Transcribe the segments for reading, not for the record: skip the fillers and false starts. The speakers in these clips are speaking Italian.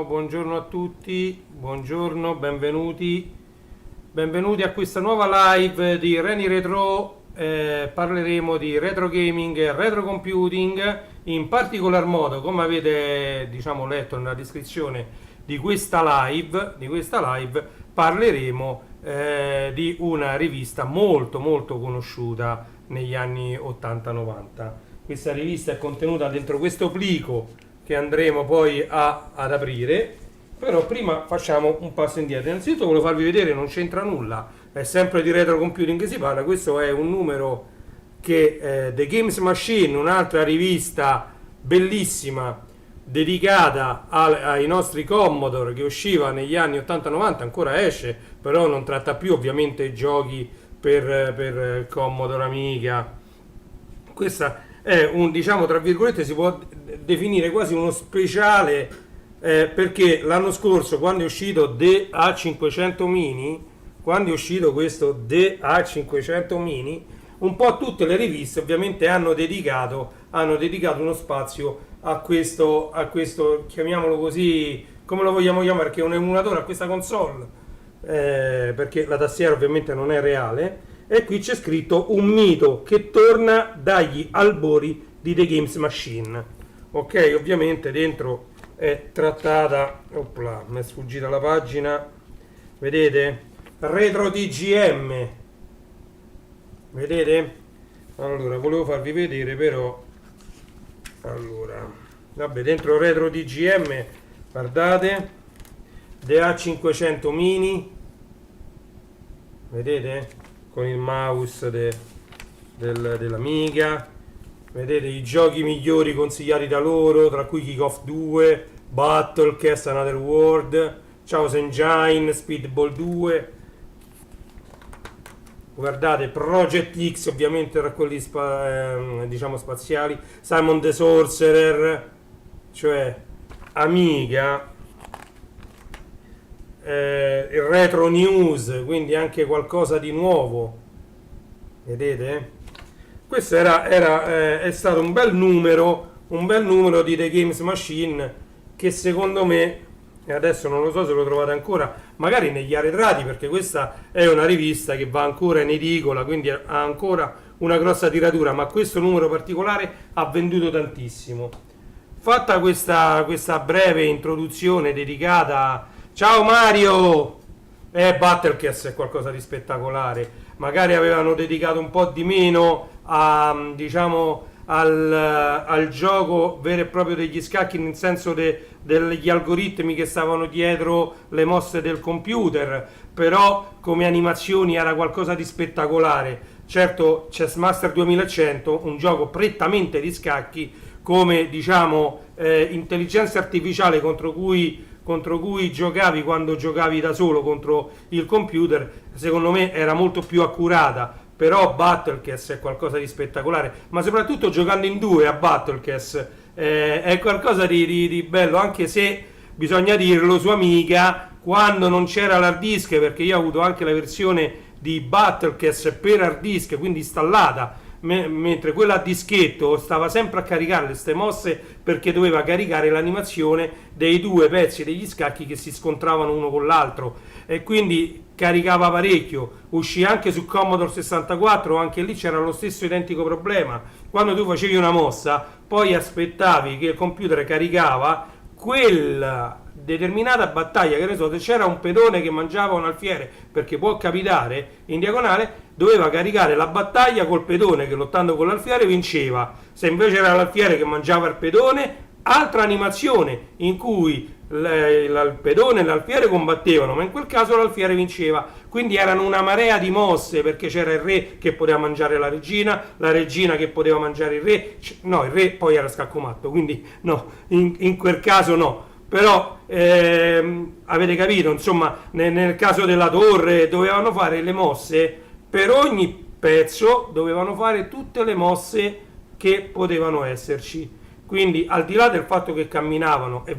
Buongiorno a tutti, buongiorno, benvenuti a questa nuova live di Reni Retro. Parleremo di retro gaming e retro computing, in particolar modo, come avete letto nella descrizione di questa live, parleremo di una rivista molto conosciuta negli anni 80-90. Questa rivista è contenuta dentro questo plico che andremo poi ad aprire, però prima facciamo un passo indietro. Innanzitutto volevo farvi vedere, non c'entra nulla, è sempre di retro computing che si parla. Questo è un numero che The Games Machine, un'altra rivista bellissima dedicata ai nostri Commodore, che usciva negli anni 80-90, ancora esce, però non tratta più ovviamente giochi per Commodore Amiga. Questa è tra virgolette, si può definire quasi uno speciale, perché l'anno scorso, quando è uscito The A500 Mini, un po' tutte le riviste ovviamente hanno dedicato uno spazio a questo, chiamiamolo così, come lo vogliamo chiamare, che è un emulatore, a questa console, perché la tastiera ovviamente non è reale. E qui c'è scritto un mito che torna dagli albori di The Games Machine. Ok, ovviamente dentro è trattata, opla, mi è sfuggita la pagina, vedete? Retro TGM, vedete? Allora, volevo farvi vedere però, vabbè, dentro Retro TGM, guardate, The A500 Mini, vedete? Con il mouse dell'Amiga, vedete i giochi migliori consigliati da loro, tra cui Kick Off 2, Battlecast, Another World, Chaos Engine, Speedball 2, guardate Project X, ovviamente tra quelli spaziali, Simon the Sorcerer, cioè Amiga, il Retro News, quindi anche qualcosa di nuovo, vedete? Questo è stato un bel numero di The Games Machine, che secondo me, e adesso non lo so se lo trovate ancora, magari negli arretrati, perché questa è una rivista che va ancora in edicola, quindi ha ancora una grossa tiratura, ma questo numero particolare ha venduto tantissimo. Fatta questa breve introduzione dedicata, ciao Mario! Battlecast è qualcosa di spettacolare. Magari avevano dedicato un po' di meno al gioco vero e proprio degli scacchi, nel senso degli algoritmi che stavano dietro le mosse del computer, però come animazioni era qualcosa di spettacolare. Certo, Chess Master 2100, un gioco prettamente di scacchi, come intelligenza artificiale contro cui giocavi quando giocavi da solo contro il computer, secondo me era molto più accurata. Però Battlecast è qualcosa di spettacolare, ma soprattutto giocando in due a Battlecast è qualcosa di bello, anche se bisogna dirlo, su Amiga, quando non c'era l'hard disk, perché io ho avuto anche la versione di Battlecast per hard disk, quindi installata, mentre quella a dischetto stava sempre a caricare queste mosse, perché doveva caricare l'animazione dei due pezzi degli scacchi che si scontravano uno con l'altro, e quindi caricava parecchio. Uscì anche su Commodore 64, anche lì c'era lo stesso identico problema. Quando tu facevi una mossa, poi aspettavi che il computer caricava quella determinata battaglia, che ne so, se c'era un pedone che mangiava un alfiere, perché può capitare, in diagonale, doveva caricare la battaglia col pedone che, lottando con l'alfiere, vinceva. Se invece era l'alfiere che mangiava il pedone, altra animazione in cui il pedone e l'alfiere combattevano, ma in quel caso l'alfiere vinceva. Quindi erano una marea di mosse, perché c'era il re che poteva mangiare la regina che poteva mangiare il re, no, il re poi era scaccomatto, quindi no, in quel caso no. Però avete capito, insomma, nel caso della torre dovevano fare le mosse per ogni pezzo, dovevano fare tutte le mosse che potevano esserci. Quindi, al di là del fatto che camminavano e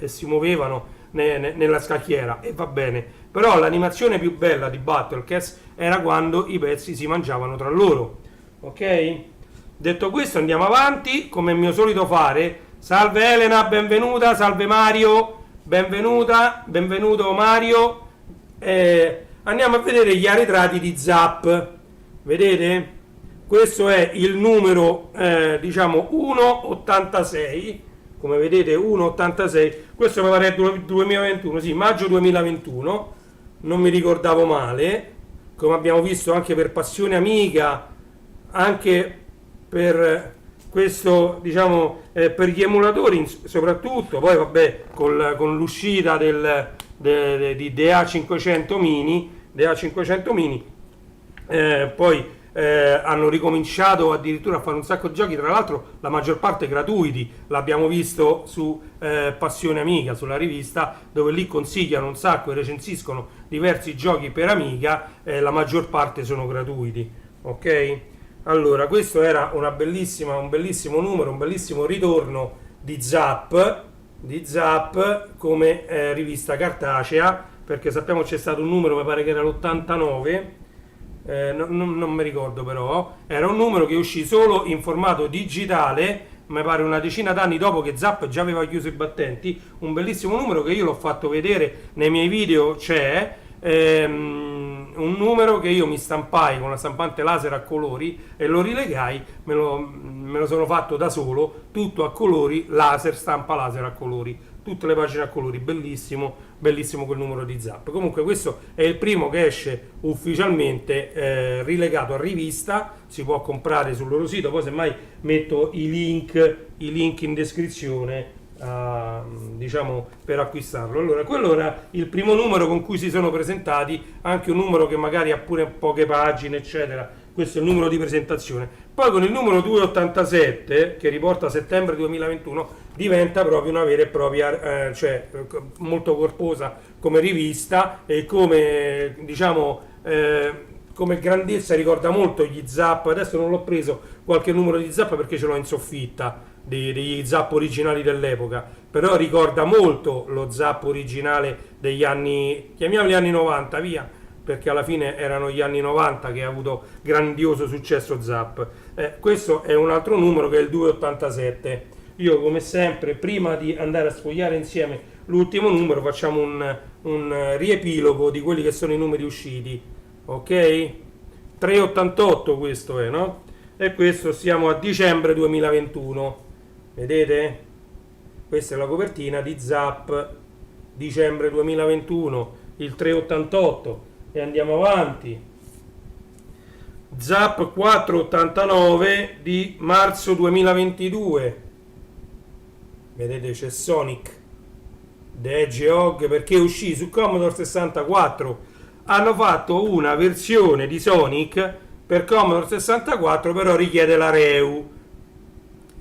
si muovevano nella scacchiera, e va bene. Però l'animazione più bella di Battle Cats era quando i pezzi si mangiavano tra loro. Ok? Detto questo, andiamo avanti, come è mio solito fare. Salve Elena, benvenuta, salve Mario, benvenuta, benvenuto Mario. Andiamo a vedere gli arretrati di Zap. Vedete? Questo è il numero, diciamo 1,86. Come vedete 1,86. Questo mi pare 2021, sì, maggio 2021. Non mi ricordavo male. Come abbiamo visto anche per Passione Amiga, anche per questo, diciamo, per gli emulatori soprattutto. Poi vabbè, con l'uscita di DA500 Mini, poi hanno ricominciato addirittura a fare un sacco di giochi, tra l'altro la maggior parte gratuiti. L'abbiamo visto su Passione Amiga, sulla rivista, dove lì consigliano un sacco e recensiscono diversi giochi per Amiga, la maggior parte sono gratuiti. Ok? Allora, questo era un bellissimo numero, un bellissimo ritorno di Zap come rivista cartacea, perché sappiamo c'è stato un numero, mi pare che era l'89, non mi ricordo, però era un numero che uscì solo in formato digitale, mi pare una decina d'anni dopo che Zap già aveva chiuso i battenti. Un bellissimo numero che io l'ho fatto vedere nei miei video, c'è un numero che io mi stampai con la stampante laser a colori e lo rilegai, me lo sono fatto da solo, tutto a colori, stampa laser a colori, tutte le pagine a colori, bellissimo quel numero di Zap. Comunque questo è il primo che esce ufficialmente rilegato a rivista, si può comprare sul loro sito, poi semmai metto i link in descrizione, diciamo, per acquistarlo. Allora, quello era il primo numero con cui si sono presentati, anche un numero che magari ha pure poche pagine eccetera. Questo è il numero di presentazione. Poi con il numero 287, che riporta a settembre 2021, diventa proprio una vera e propria, cioè molto corposa come rivista, e come, diciamo, come grandezza ricorda molto gli Zap. Adesso non l'ho preso qualche numero di Zap perché ce l'ho in soffitta, degli Zap originali dell'epoca, però ricorda molto lo Zap originale degli anni, chiamiamoli anni 90, via, perché alla fine erano gli anni 90 che ha avuto grandioso successo Zap. Questo è un altro numero che è il 287. Io, come sempre, prima di andare a sfogliare insieme l'ultimo numero, facciamo un riepilogo di quelli che sono i numeri usciti. Ok? 388 questo è, no? E questo siamo a dicembre 2021. Vedete? Questa è la copertina di Zap dicembre 2021, il 388. E andiamo avanti. Zap 489 di marzo 2022. Vedete, c'è Sonic the Hedgehog, perché uscì su Commodore 64. Hanno fatto una versione di Sonic per Commodore 64, però richiede la REU,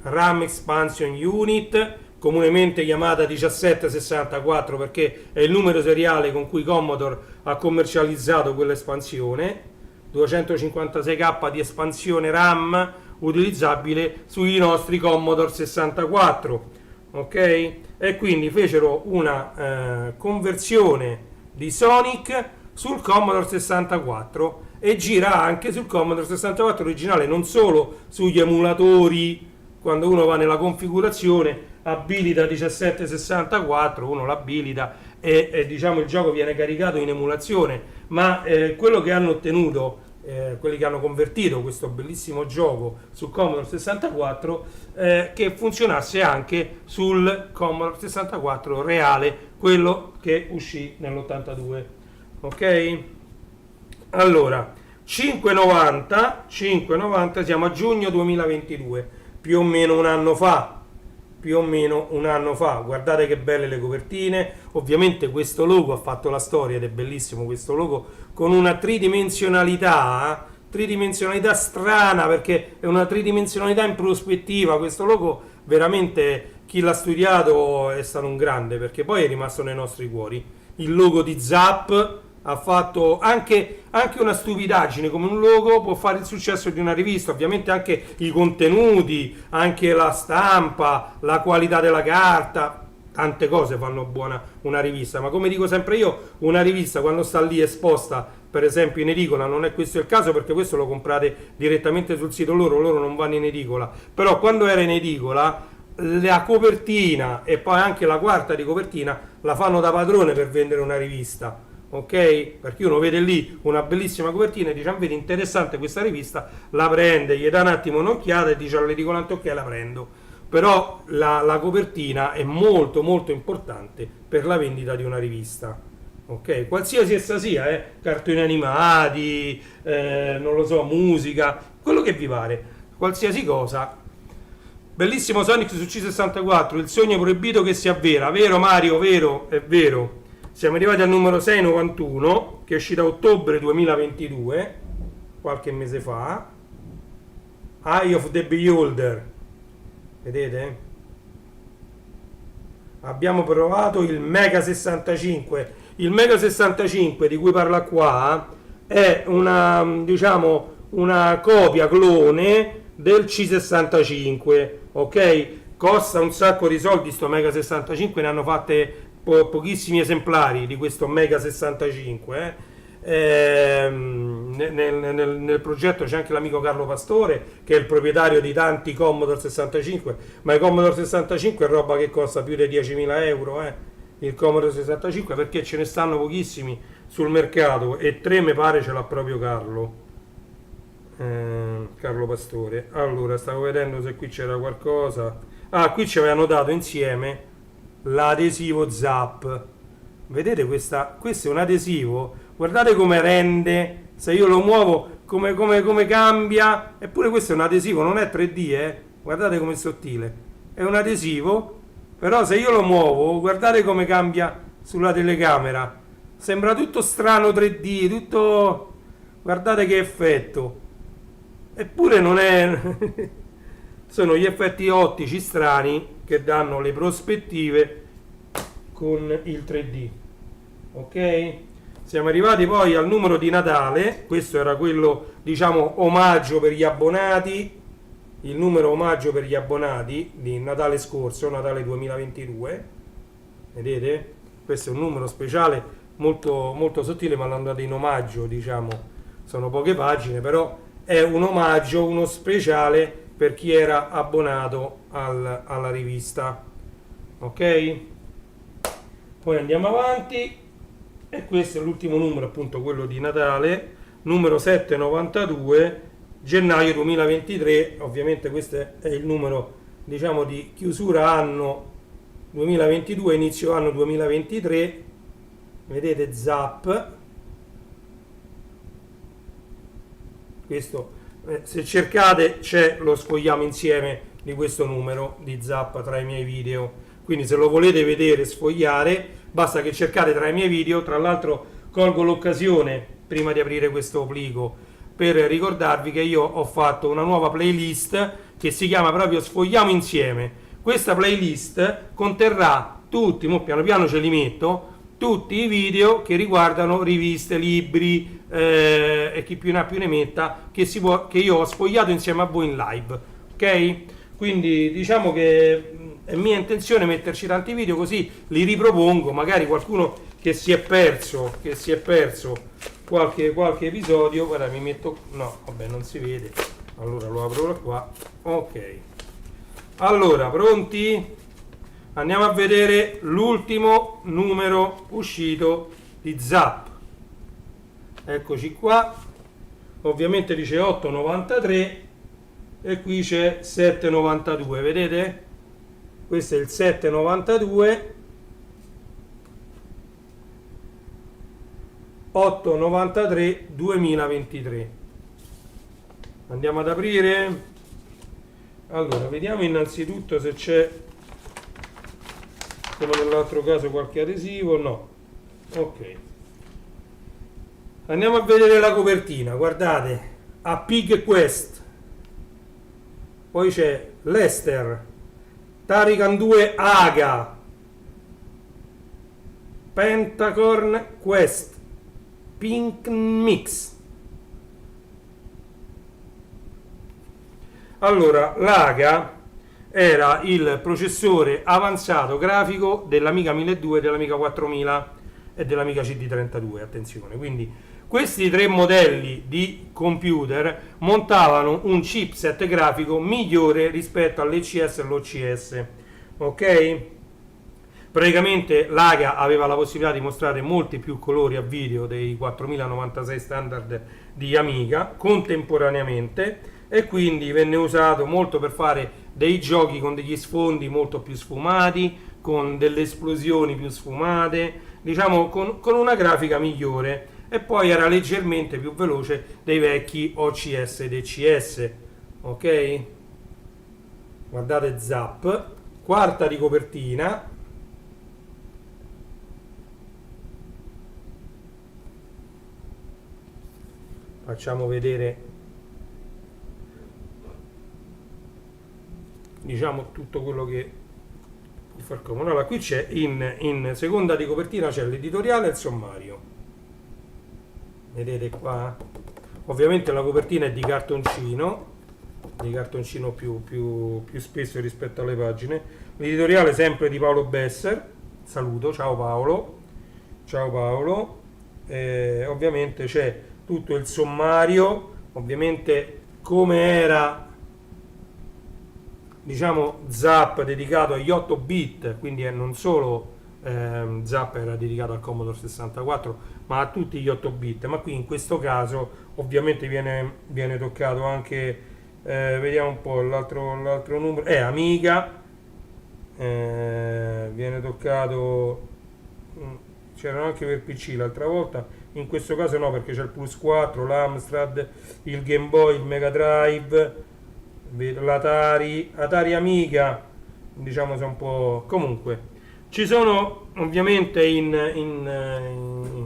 RAM Expansion Unit, comunemente chiamata 1764 perché è il numero seriale con cui Commodore ha commercializzato quell'espansione. 256K di espansione RAM utilizzabile sui nostri Commodore 64. Ok? E quindi fecero una conversione di Sonic sul Commodore 64 e gira anche sul Commodore 64 originale, non solo sugli emulatori. Quando uno va nella configurazione abilita 1764, uno l'abilita e diciamo il gioco viene caricato in emulazione, ma quello che hanno ottenuto, quelli che hanno convertito questo bellissimo gioco su Commodore 64, che funzionasse anche sul Commodore 64 reale, quello che uscì nell'82. Ok? Allora, 590, siamo a giugno 2022, più o meno un anno fa. Guardate che belle le copertine. Ovviamente questo logo ha fatto la storia ed è bellissimo questo logo, con una tridimensionalità strana, perché è una tridimensionalità in prospettiva. Questo logo veramente, chi l'ha studiato è stato un grande, perché poi è rimasto nei nostri cuori. Il logo di Zap ha fatto anche una stupidaggine come un logo può fare il successo di una rivista. Ovviamente anche i contenuti, anche la stampa, la qualità della carta, tante cose fanno buona una rivista, ma come dico sempre io, una rivista quando sta lì esposta, per esempio in edicola, non è questo il caso perché questo lo comprate direttamente sul sito loro non vanno in edicola, però quando era in edicola la copertina e poi anche la quarta di copertina la fanno da padrone per vendere una rivista, ok? Perché uno vede lì una bellissima copertina e dice: "Ah, vedi, interessante questa rivista", la prende, gli dà un attimo un'occhiata e dice all'edicolante: "Ok, la prendo". Però la copertina è molto molto importante per la vendita di una rivista, ok? Qualsiasi essa sia, cartoni animati, non lo so, musica, quello che vi pare, qualsiasi cosa. Bellissimo Sonic su C64, il sogno proibito che si avvera, vero Mario, vero, è vero. Siamo arrivati al numero 691, che è uscito a ottobre 2022, qualche mese fa. Eye of the Beholder. Vedete? Abbiamo provato il Mega 65. Il Mega 65 di cui parla qua è una, diciamo, una copia clone del C65, ok? Costa un sacco di soldi sto Mega 65, ne hanno fatte pochissimi esemplari di questo Mega 65, nel progetto c'è anche l'amico Carlo Pastore che è il proprietario di tanti Commodore 65, ma i Commodore 65 è roba che costa più di 10.000 euro, il Commodore 65, perché ce ne stanno pochissimi sul mercato e 3 mi pare ce l'ha proprio Carlo Pastore. Allora, stavo vedendo se qui c'era qualcosa. Qui ci avevano dato insieme l'adesivo Zap. Vedete, questo è un adesivo, guardate come rende, se io lo muovo come cambia, eppure questo è un adesivo, non è 3D, guardate com'è sottile, è un adesivo, però se io lo muovo, guardate come cambia sulla telecamera, sembra tutto strano 3D, tutto, guardate che effetto, eppure non è, sono gli effetti ottici strani che danno le prospettive con il 3D. Ok? Siamo arrivati poi al numero di Natale, questo era quello, diciamo, omaggio per gli abbonati, il numero omaggio per gli abbonati di Natale scorso, Natale 2022, vedete? Questo è un numero speciale molto, molto sottile, ma l'hanno andato in omaggio, diciamo, sono poche pagine, però è un omaggio, uno speciale per chi era abbonato alla rivista, ok? Poi andiamo avanti e questo è l'ultimo numero, appunto quello di Natale, numero 792, gennaio 2023. Ovviamente questo è il numero, diciamo, di chiusura anno 2022, inizio anno 2023. Vedete Zap, questo se cercate c'è lo sfogliamo insieme di questo numero di Zap tra i miei video, quindi se lo volete vedere, sfogliare, basta che cercate tra i miei video. Tra l'altro colgo l'occasione prima di aprire questo plico per ricordarvi che io ho fatto una nuova playlist che si chiama proprio Sfogliamo Insieme. Questa playlist conterrà tutti, mo piano piano ce li metto, tutti i video che riguardano riviste, libri e chi più ne ha più ne metta, che io ho sfogliato insieme a voi in live, ok? Quindi diciamo che è mia intenzione metterci tanti video, così li ripropongo, magari qualcuno che si è perso qualche episodio. Guarda, mi metto, no, vabbè, non si vede, allora lo apro da qua, ok. Allora, pronti? Andiamo a vedere l'ultimo numero uscito di Zap. Eccoci qua, ovviamente dice 8,93 e qui c'è 7,92, vedete? Questo è il 7,92, 8,93 2023. Andiamo ad aprire. Allora, vediamo innanzitutto se c'è, come nell'altro caso, qualche adesivo. No, ok. Andiamo a vedere la copertina, guardate, a Pig Quest, poi c'è Lester, Tarican 2 Aga, Pentacorn Quest, Pink Mix. Allora, l'Aga era il processore avanzato grafico dell'Amiga 1200, dell'Amiga 4000 e dell'Amiga CD32, attenzione. Quindi questi tre modelli di computer montavano un chipset grafico migliore rispetto all'ECS e all'OCS, ok? Praticamente l'AGA aveva la possibilità di mostrare molti più colori a video dei 4096 standard di Amiga contemporaneamente, e quindi venne usato molto per fare dei giochi con degli sfondi molto più sfumati, con delle esplosioni più sfumate, diciamo con una grafica migliore, e poi era leggermente più veloce dei vecchi OCS ed ECS, ok? Guardate Zap, quarta di copertina. Facciamo vedere, diciamo, tutto quello che può far comodo. Allora, qui c'è in seconda di copertina c'è l'editoriale e il sommario. Vedete qua? Ovviamente la copertina è di cartoncino più spesso rispetto alle pagine. L'editoriale sempre di Paolo Besser. Saluto, ciao Paolo. Ciao Paolo. Ovviamente c'è tutto il sommario, ovviamente come era, diciamo, Zap dedicato agli 8 bit, quindi non solo Zap era dedicato al Commodore 64, ma a tutti gli 8 bit. Ma qui in questo caso ovviamente viene toccato anche, vediamo un po' l'altro numero, Amiga, viene toccato, c'erano anche per PC l'altra volta. In questo caso no, perché c'è il Plus 4, l'Amstrad, il Game Boy, il Mega Drive, Atari Amiga, diciamo sono un po'. Comunque ci sono ovviamente in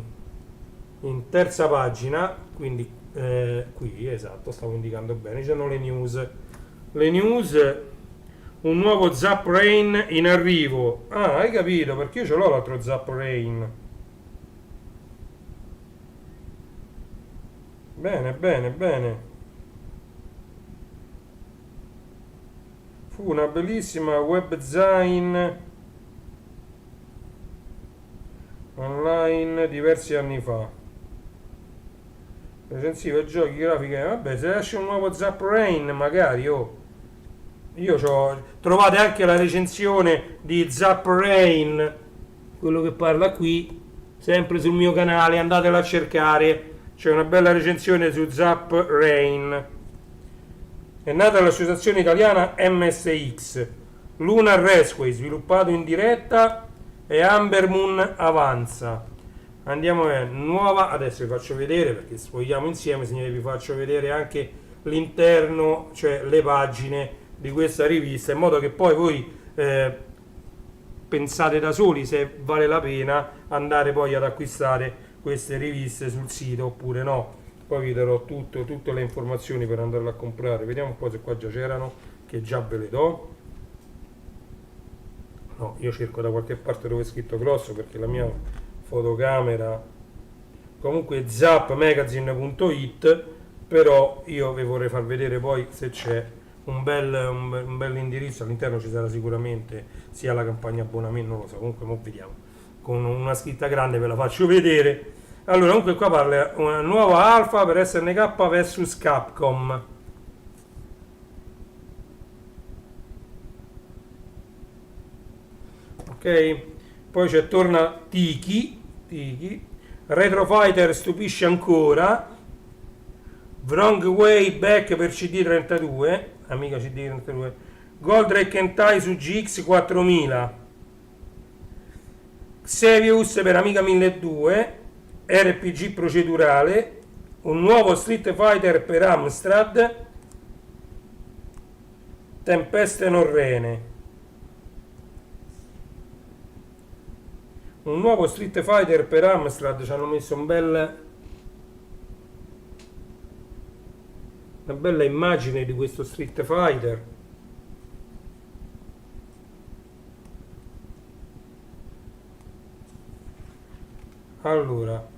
terza pagina, quindi qui esatto, stavo indicando bene, ci sono le news. Un nuovo Zap Rain in arrivo. Ah, hai capito, perché io ce l'ho l'altro Zap Rain. Bene, bene, bene. Fu una bellissima webzine online diversi anni fa. Recensiva, giochi, grafiche. Vabbè, se esce un nuovo Zap Rain, magari, oh. Trovate anche la recensione di Zap Rain, quello che parla qui, sempre sul mio canale, andatela a cercare. C'è una bella recensione su Zap Rain. È nata l'associazione italiana MSX, Lunar Raceway sviluppato in diretta, e Amber Moon Avanza. Andiamo a nuova, adesso vi faccio vedere, perché sfogliamo insieme, signori, vi faccio vedere anche l'interno, cioè le pagine di questa rivista, in modo che poi voi pensate da soli se vale la pena andare poi ad acquistare queste riviste sul sito oppure no. Poi vi darò tutte le informazioni per andarle a comprare. Vediamo un po' se qua già c'erano, che già ve le do. No, io cerco da qualche parte dove è scritto grosso, perché la mia fotocamera, comunque zapmagazine.it, però io vi vorrei far vedere poi se c'è un bel indirizzo. All'interno ci sarà sicuramente sia la campagna abbonamento, non lo so, comunque mo vediamo, con una scritta grande ve la faccio vedere. Allora, comunque qua parla una nuova alfa per SNK vs Capcom. Ok, poi c'è torna Tiki, Retro Fighter stupisce ancora, Wrong Way Back per CD32, Amiga CD32, Goldrake Hentai su GX 4000, Xevious per Amiga 1200, RPG procedurale, un nuovo Street Fighter per Amstrad, Tempeste Norrene, un nuovo Street Fighter per Amstrad. Ci hanno messo una bella immagine di questo Street Fighter. Allora,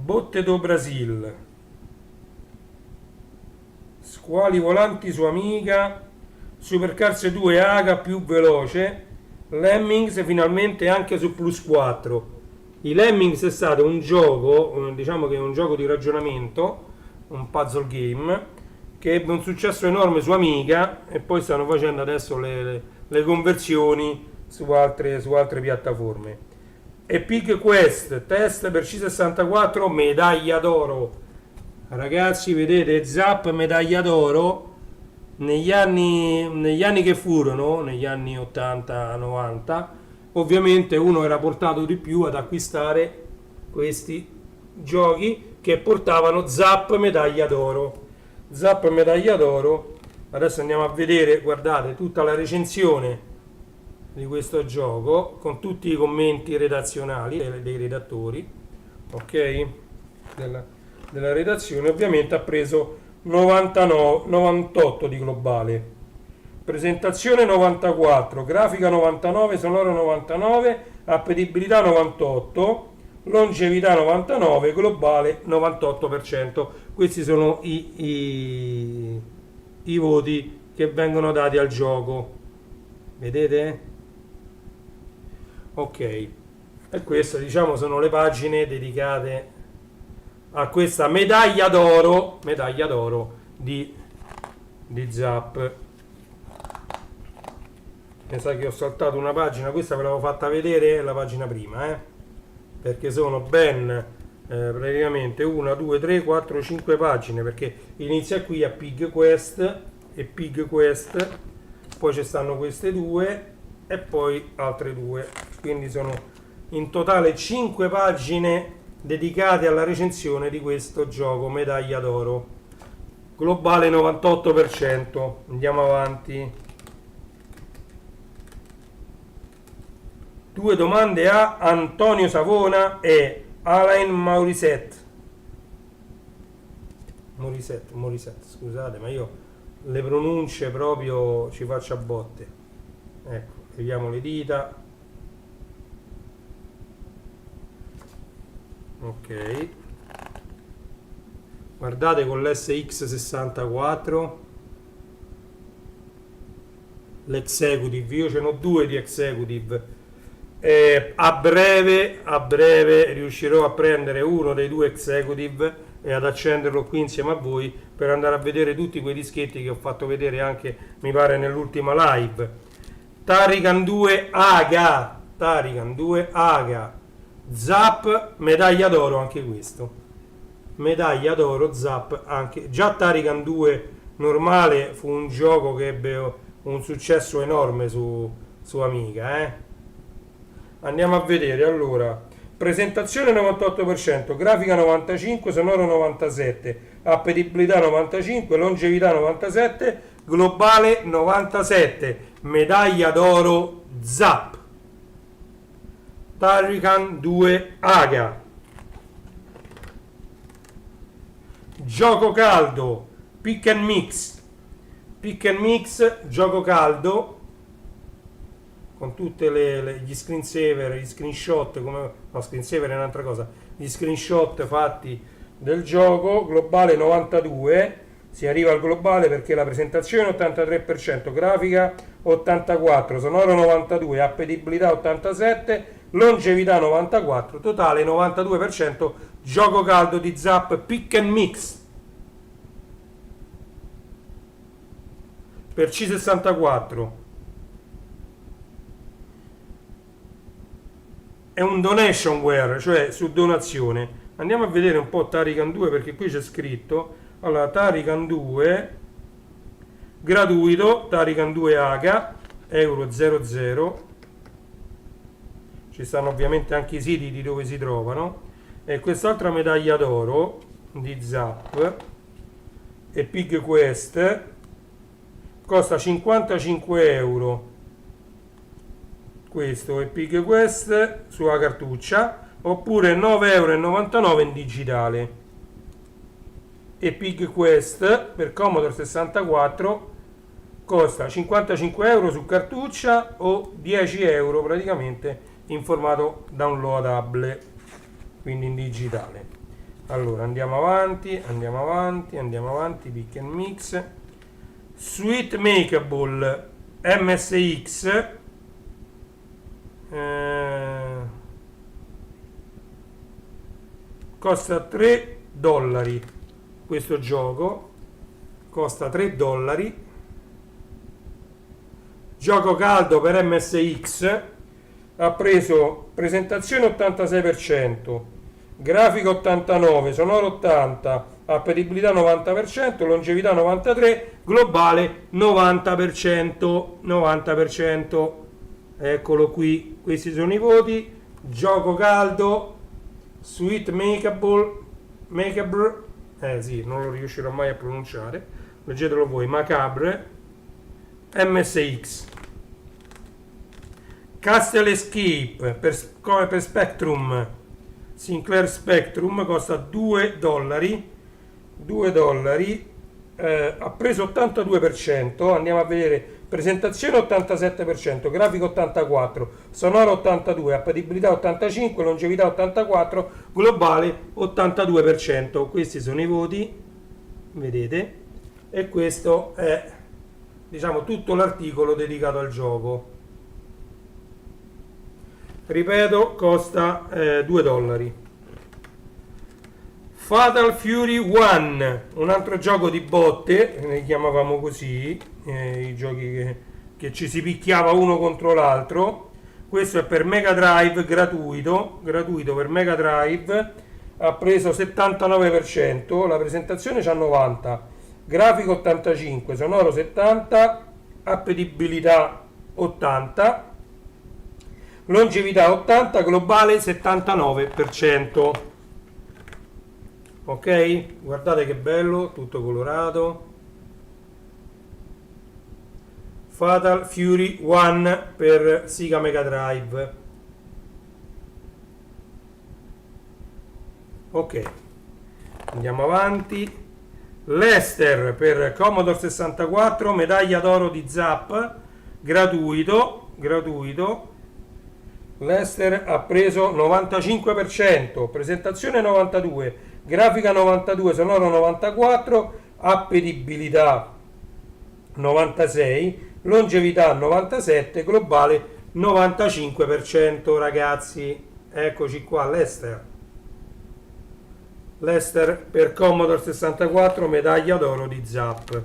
Botte do Brasil, squali volanti su Amiga, Supercars 2 Aga più veloce, Lemmings finalmente anche su Plus 4. I Lemmings è stato un gioco, diciamo che è un gioco di ragionamento, un puzzle game, che ebbe un successo enorme su Amiga e poi stanno facendo adesso le conversioni su altre piattaforme. E Pig Quest, test per C64, medaglia d'oro. Ragazzi, vedete, Zap medaglia d'oro negli anni che furono, negli anni 80-90, ovviamente uno era portato di più ad acquistare questi giochi che portavano Zap medaglia d'oro. Zap medaglia d'oro. Adesso andiamo a vedere, guardate, tutta la recensione di questo gioco con tutti i commenti redazionali dei redattori, ok? Della redazione. Ovviamente ha preso 98 di globale, presentazione 94, grafica 99, sonoro 99, appetibilità 98, longevità 99, globale 98%. Questi sono i voti che vengono dati al gioco, vedete? Ok, e queste, diciamo, sono le pagine dedicate a questa medaglia d'oro di Zap. Mi sa che ho saltato una pagina, questa ve l'avevo fatta vedere la pagina prima, perché sono ben praticamente 1, 2, 3, 4, 5 pagine, perché inizia qui a Pig Quest e Pig Quest, poi ci stanno queste due e poi altre due, quindi sono in totale 5 pagine dedicate alla recensione di questo gioco medaglia d'oro, globale 98%. Andiamo avanti. Due domande a Antonio Savona e Alain Morissette, scusate, ma io le pronunce proprio ci faccio a botte. Ecco, vediamo le dita. Ok, guardate con l'SX64, l'executive, io ce n'ho due di executive. A breve riuscirò a prendere uno dei due executive e ad accenderlo qui insieme a voi per andare a vedere tutti quei dischetti che ho fatto vedere anche, mi pare, nell'ultima live. Tarican 2 Aga, Zap medaglia d'oro anche questo, medaglia d'oro Zap anche. Già Tarican 2 normale fu un gioco che ebbe un successo enorme su Amiga. Andiamo a vedere, allora, presentazione 98%, grafica 95, sonoro 97, appetibilità 95, longevità 97, globale 97, medaglia d'oro Zap. Tarican 2 Aga. Gioco caldo, Pick and Mix, gioco caldo, con tutte gli screensaver, gli screenshot, screensaver è un'altra cosa, gli screenshot fatti del gioco, globale 92, si arriva al globale perché la presentazione 83%, grafica 84, sonoro 92, appetibilità 87, longevità 94, totale 92%, gioco caldo di Zap Pick and Mix. Per C64 è un donationware, cioè su donazione. Andiamo a vedere un po' Tarican 2 perché qui c'è scritto. Allora, Tarican 2 gratuito, Tarican 2 Aga, euro 00. Ci stanno ovviamente anche i siti di dove si trovano. E quest'altra medaglia d'oro di Zap e Pig Quest costa 55 euro. Questo è Pig Quest sulla cartuccia, oppure 9,99 euro in digitale. E Pig Quest per Commodore 64 costa 55 euro su cartuccia o 10 euro praticamente in formato downloadable, quindi in digitale. Allora andiamo avanti, Pick and Mix. Sweet Makeable MSX, costa $3. Questo gioco costa $3. Gioco caldo per MSX, ha preso presentazione 86%, grafica 89%, sonoro 80%, appetibilità 90%, longevità 93%, globale 90%. Eccolo qui, questi sono i voti. Gioco caldo, Sweet Macabre, sì, non lo riuscirò mai a pronunciare, leggetelo voi, Macabre, MSX. Castle Escape come per Spectrum, Sinclair Spectrum, costa $2. Ha preso 82%, andiamo a vedere, presentazione 87%, grafica 84%, sonoro 82%, appetibilità 85%, longevità 84%, globale 82%. Questi sono i voti, vedete, e questo è, diciamo, tutto l'articolo dedicato al gioco. Ripeto, costa $2. Fatal Fury 1, un altro gioco di botte, ne chiamavamo così, i giochi che ci si picchiava uno contro l'altro. Questo è per Mega Drive, gratuito per Mega Drive, ha preso 79%, la presentazione c'ha 90%, grafico 85%, sonoro 70%, appetibilità 80%, longevità 80%, globale 79%. Ok, guardate che bello, tutto colorato. Fatal Fury 1 per Sega Mega Drive. Ok, andiamo avanti. Lester per Commodore 64, medaglia d'oro di Zap, gratuito. Lester ha preso 95%, presentazione 92%, grafica 92%, sonoro 94%, appetibilità 96%, longevità 97%, globale 95%, ragazzi. Eccoci qua, Lester per Commodore 64, medaglia d'oro di Zap.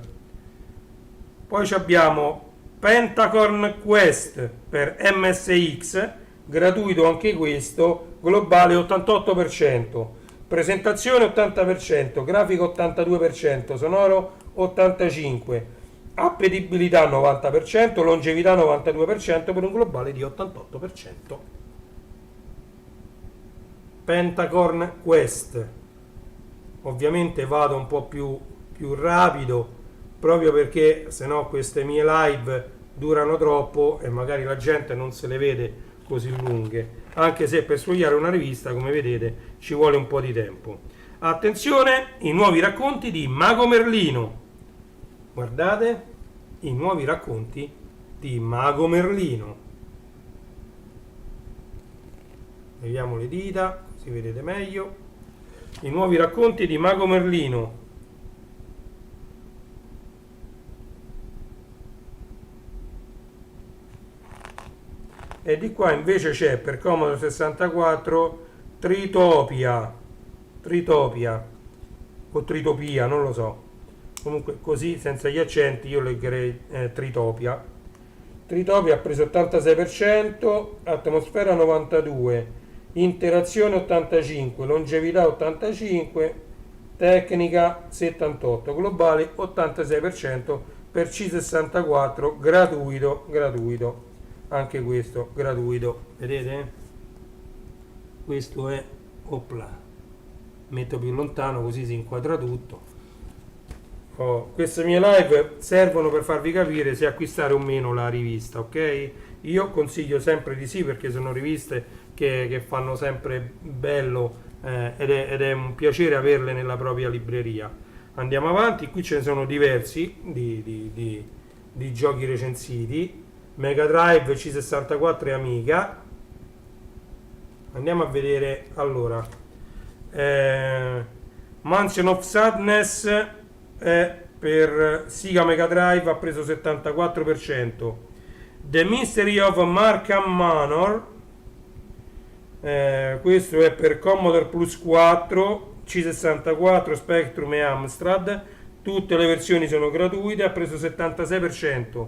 Poi abbiamo Pentacorn Quest per MSX, gratuito anche questo, globale 88%, presentazione 80%, grafica 82%, sonoro 85%, appetibilità 90%, longevità 92%, per un globale di 88%. Pentacorn Quest. Ovviamente vado un po' più rapido, proprio perché sennò queste mie live durano troppo e magari la gente non se le vede così lunghe, anche se per sfogliare una rivista, come vedete, ci vuole un po' di tempo. Attenzione, i nuovi racconti di Mago Merlino. Guardate, i nuovi racconti di Mago Merlino. Leviamo le dita così vedete meglio. I nuovi racconti di Mago Merlino. E di qua invece c'è per Commodore 64 Tritopia o Tritopia, non lo so, comunque così senza gli accenti io leggerei Tritopia. Ha preso 86%, atmosfera 92%, interazione 85%, longevità 85%, tecnica 78%, globale 86%, per C64 gratuito. Anche questo gratuito, vedete? Questo è, opla, metto più lontano così si inquadra tutto. Queste mie live servono per farvi capire se acquistare o meno la rivista, ok? Io consiglio sempre di sì, perché sono riviste che fanno sempre bello, ed è un piacere averle nella propria libreria. Andiamo avanti, qui ce ne sono diversi di giochi recensiti. Mega Drive, C64 e Amiga. Andiamo a vedere, allora, Mansion of Sadness per Sega Mega Drive ha preso 74%. The Mystery of Markham Manor, questo è per Commodore Plus 4, C64, Spectrum e Amstrad, tutte le versioni sono gratuite, ha preso 76%.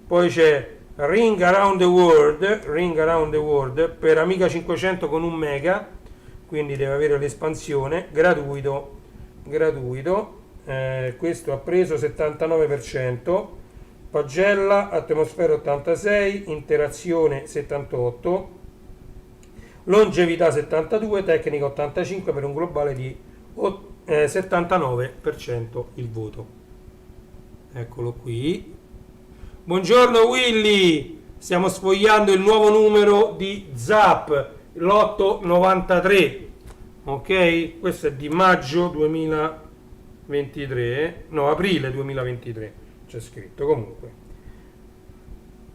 Poi c'è Ring Around the World per Amiga 500 con 1 mega, quindi deve avere l'espansione, gratuito. Questo ha preso 79%. Pagella, atmosfera 86, interazione 78, longevità 72, tecnica 85 per un globale di 79% il voto. Eccolo qui. Buongiorno Willy, stiamo sfogliando il nuovo numero di Zap, l'893. Ok, questo è di maggio 2023, no, aprile 2023 c'è scritto. Comunque,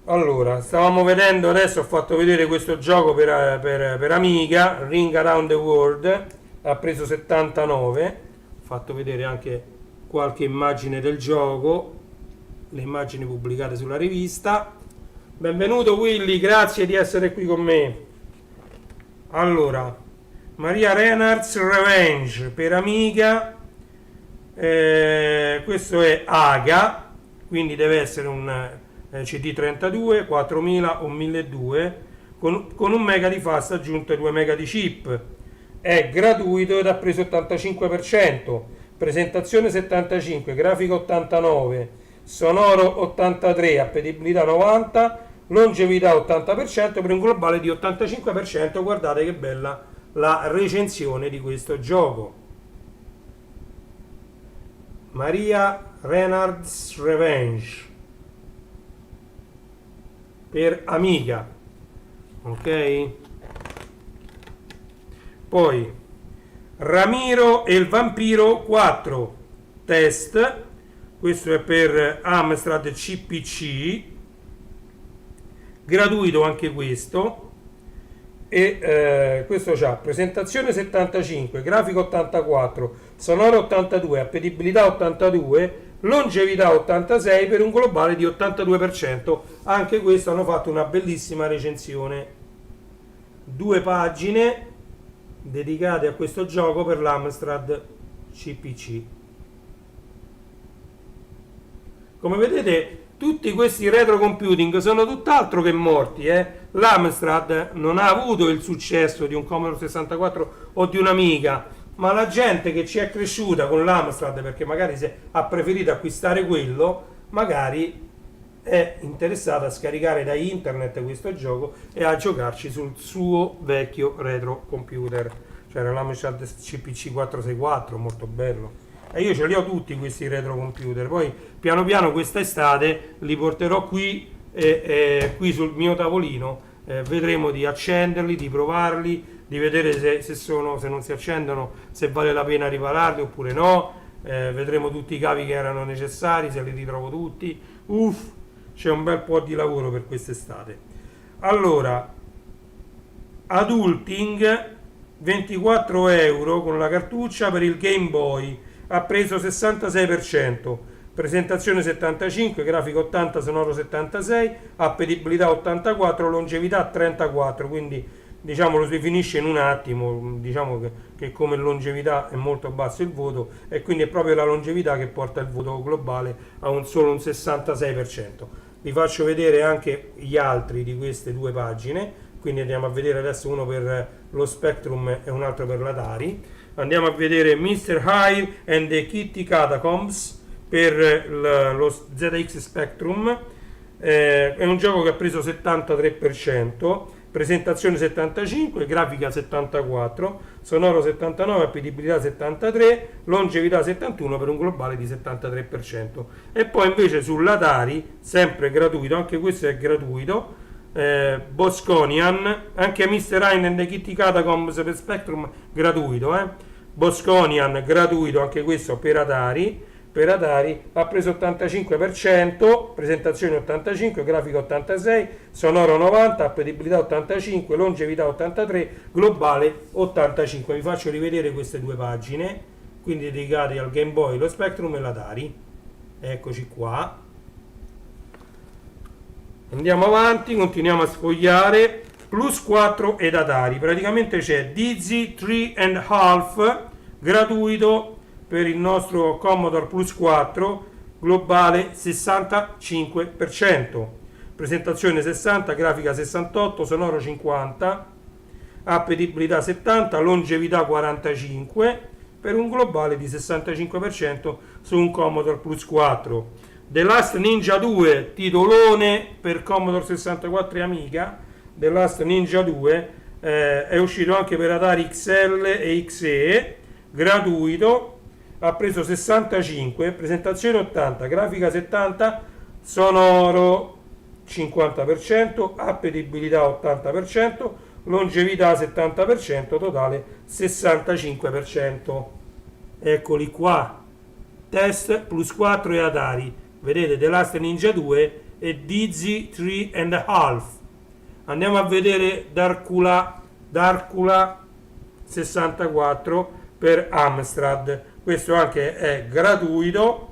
allora, stavamo vedendo, adesso ho fatto vedere questo gioco per Amiga, Ring Around the World, ha preso 79, ho fatto vedere anche qualche immagine del gioco, le immagini pubblicate sulla rivista. Benvenuto Willy, grazie di essere qui con me. Allora, Maria Renards Revenge per Amiga, questo è AGA, quindi deve essere un CD32, 4000 o 1200 con 1 mega di fast aggiunto e 2 mega di chip. È gratuito ed ha preso 85%, presentazione 75, grafica 89, sonoro 83, appetibilità 90, longevità 80% per un globale di 85%. Guardate che bella la recensione di questo gioco. Maria Renards Revenge per Amiga, ok? Poi Ramiro e il Vampiro 4 test, questo è per Amstrad CPC, gratuito anche questo. E questo c'ha presentazione 75, grafica 84, sonoro 82, appetibilità 82, longevità 86 per un globale di 82%. Anche questo hanno fatto una bellissima recensione, 2 pagine dedicate a questo gioco per l'Amstrad CPC. Come vedete, tutti questi retro computing sono tutt'altro che morti. L'Amstrad non ha avuto il successo di un Commodore 64 o di un'Amiga, ma la gente che ci è cresciuta con l'Amstrad, perché magari ha preferito acquistare quello, magari è interessata a scaricare da internet questo gioco e a giocarci sul suo vecchio retro computer. C'era l'Amstrad CPC 464, molto bello. E io ce li ho tutti questi retro computer, poi piano piano questa estate li porterò qui qui sul mio tavolino, vedremo di accenderli, di provarli, di vedere se non si accendono, se vale la pena ripararli oppure no, vedremo tutti i cavi che erano necessari, se li ritrovo tutti. C'è un bel po' di lavoro per quest'estate. Allora, Adulting 24 euro con la cartuccia per il Game Boy, ha preso 66%, presentazione 75, grafica 80, sonoro 76, appetibilità 84, longevità 34, quindi diciamo lo si finisce in un attimo. Diciamo che come longevità è molto basso il voto, e quindi è proprio la longevità che porta il voto globale a solo un 66%. Vi faccio vedere anche gli altri di queste 2 pagine, quindi andiamo a vedere adesso uno per lo Spectrum e un altro per l'Atari. Andiamo a vedere Mr. Hyde and the Kitty Catacombs per lo ZX Spectrum, è un gioco che ha preso 73%, presentazione 75, grafica 74, sonoro 79, appetibilità 73, longevità 71 per un globale di 73%. E poi invece sull'Atari, sempre gratuito, anche questo è gratuito, Bosconian, anche Mr. Hyde and the Kitty Catacombs per Spectrum gratuito, Bosconian gratuito anche questo per Atari, ha preso 85%, presentazione 85, grafica 86, sonoro 90, appetibilità 85, longevità 83, globale 85. Vi faccio rivedere queste 2 pagine, quindi dedicate al Game Boy, lo Spectrum e l'Atari. eccoci qua. Andiamo avanti, continuiamo a sfogliare. Plus 4 ed Atari, praticamente c'è Dizzy 3.5 gratuito per il nostro Commodore Plus 4, globale 65%, presentazione 60, grafica 68, sonoro 50, appetibilità 70, longevità 45, per un globale di 65% su un Commodore Plus 4. The Last Ninja 2, titolone per Commodore 64 e Amiga. The Last Ninja 2 è uscito anche per Atari XL e XE, gratuito, ha preso 65, presentazione 80, grafica 70, sonoro 50%, appetibilità 80%, longevità 70%, totale 65%. Eccoli qua, test Plus 4 e Atari, vedete The Last Ninja 2 e Dizzy 3.5. Andiamo a vedere Darkula 64 per Amstrad. Questo anche è gratuito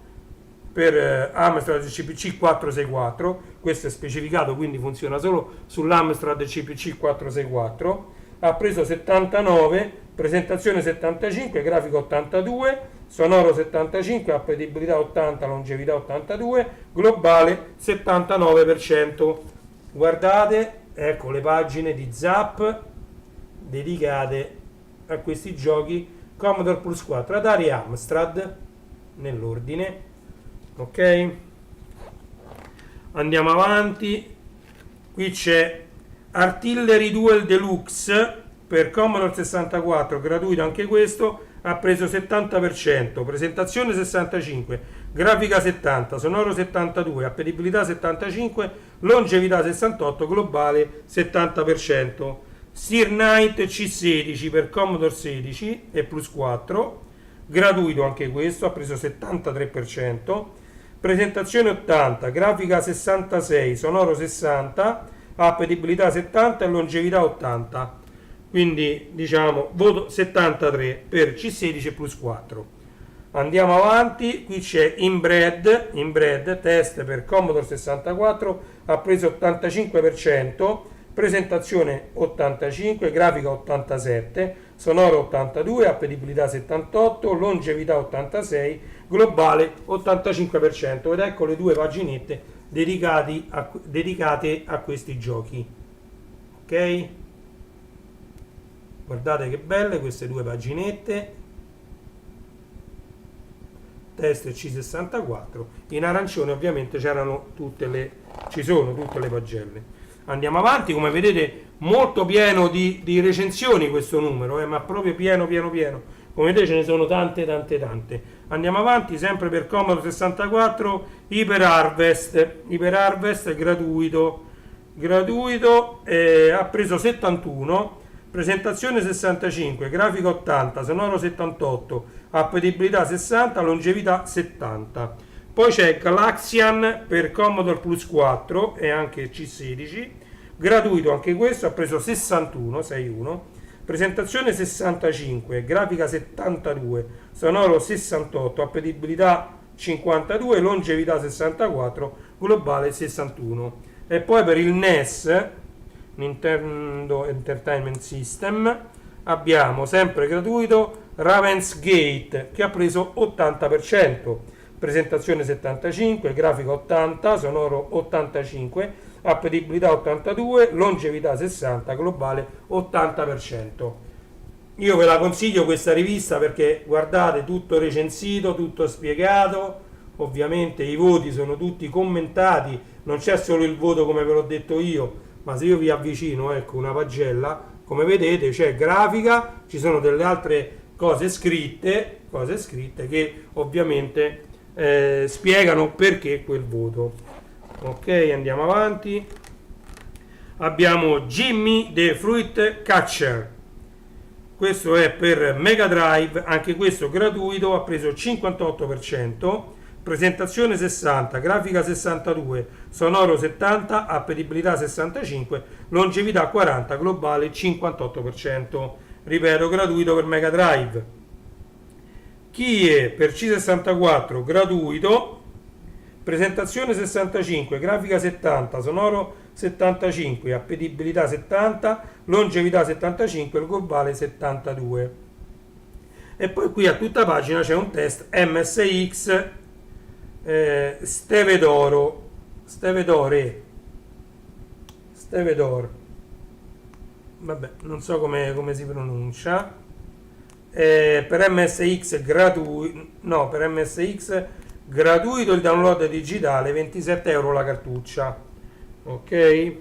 per Amstrad CPC 464. Questo è specificato, quindi funziona solo sull'Amstrad CPC 464. Ha preso 79, presentazione 75, grafica 82, sonoro 75, appetibilità 80, longevità 82, globale 79%. Guardate, ecco le pagine di Zap dedicate a questi giochi Commodore Plus 4, Atari e Amstrad nell'ordine. Ok, andiamo avanti. Qui c'è Artillery Duel Deluxe per Commodore 64, gratuito anche questo, ha preso 70%, presentazione 65, grafica 70, sonoro 72, appetibilità 75, longevità 68, globale 70%. Steer Knight C16 per Commodore 16 e Plus 4, gratuito anche questo, ha preso 73%, presentazione 80, grafica 66, sonoro 60, appetibilità 70 e longevità 80. Quindi diciamo voto 73 per C16 e Plus 4. Andiamo avanti, qui c'è Inbred test per Commodore 64, ha preso 85%, presentazione 85, grafica 87, sonoro 82, appetibilità 78, longevità 86, globale 85%. Ed ecco le due paginette dedicate a questi giochi. Ok? Guardate che belle queste due paginette. Test C64. In arancione ovviamente ci sono tutte le pagelle. Andiamo avanti, come vedete molto pieno di recensioni questo numero, ma proprio pieno. Come vedete ce ne sono tante. Andiamo avanti, sempre per Commodore 64, Hyper Harvest gratuito, ha preso 71, presentazione 65, grafica 80, sonoro 78, appetibilità 60, longevità 70. Poi c'è Galaxian per Commodore Plus 4 e anche C16, gratuito anche questo, ha preso 61, presentazione 65, grafica 72, sonoro 68, appetibilità 52, longevità 64, globale 61. E poi per il NES, Nintendo Entertainment System, abbiamo sempre gratuito Raven's Gate che ha preso 80%, presentazione 75, grafica 80, sonoro 85, appetibilità 82, longevità 60, globale 80%. Io ve la consiglio questa rivista perché guardate, tutto recensito, tutto spiegato, ovviamente i voti sono tutti commentati, non c'è solo il voto come ve l'ho detto io, ma se io vi avvicino, ecco una pagella, come vedete c'è grafica, ci sono delle altre cose scritte che ovviamente spiegano perché quel voto. Ok, andiamo avanti. Abbiamo Jimmy the Fruit Catcher, questo è per Mega Drive, anche questo gratuito, ha preso 58%, presentazione 60, grafica 62, sonoro 70, appetibilità 65, longevità 40, globale 58%. Ripeto, gratuito per Mega Drive. Kie per C64 gratuito, presentazione 65, grafica 70, sonoro 75, appetibilità 70, longevità 75, il globale 72. E poi qui a tutta pagina c'è un test MSX Stevedore, vabbè, non so come si pronuncia, per MSX gratuito, no, per MSX gratuito il download digitale, 27 euro la cartuccia, ok?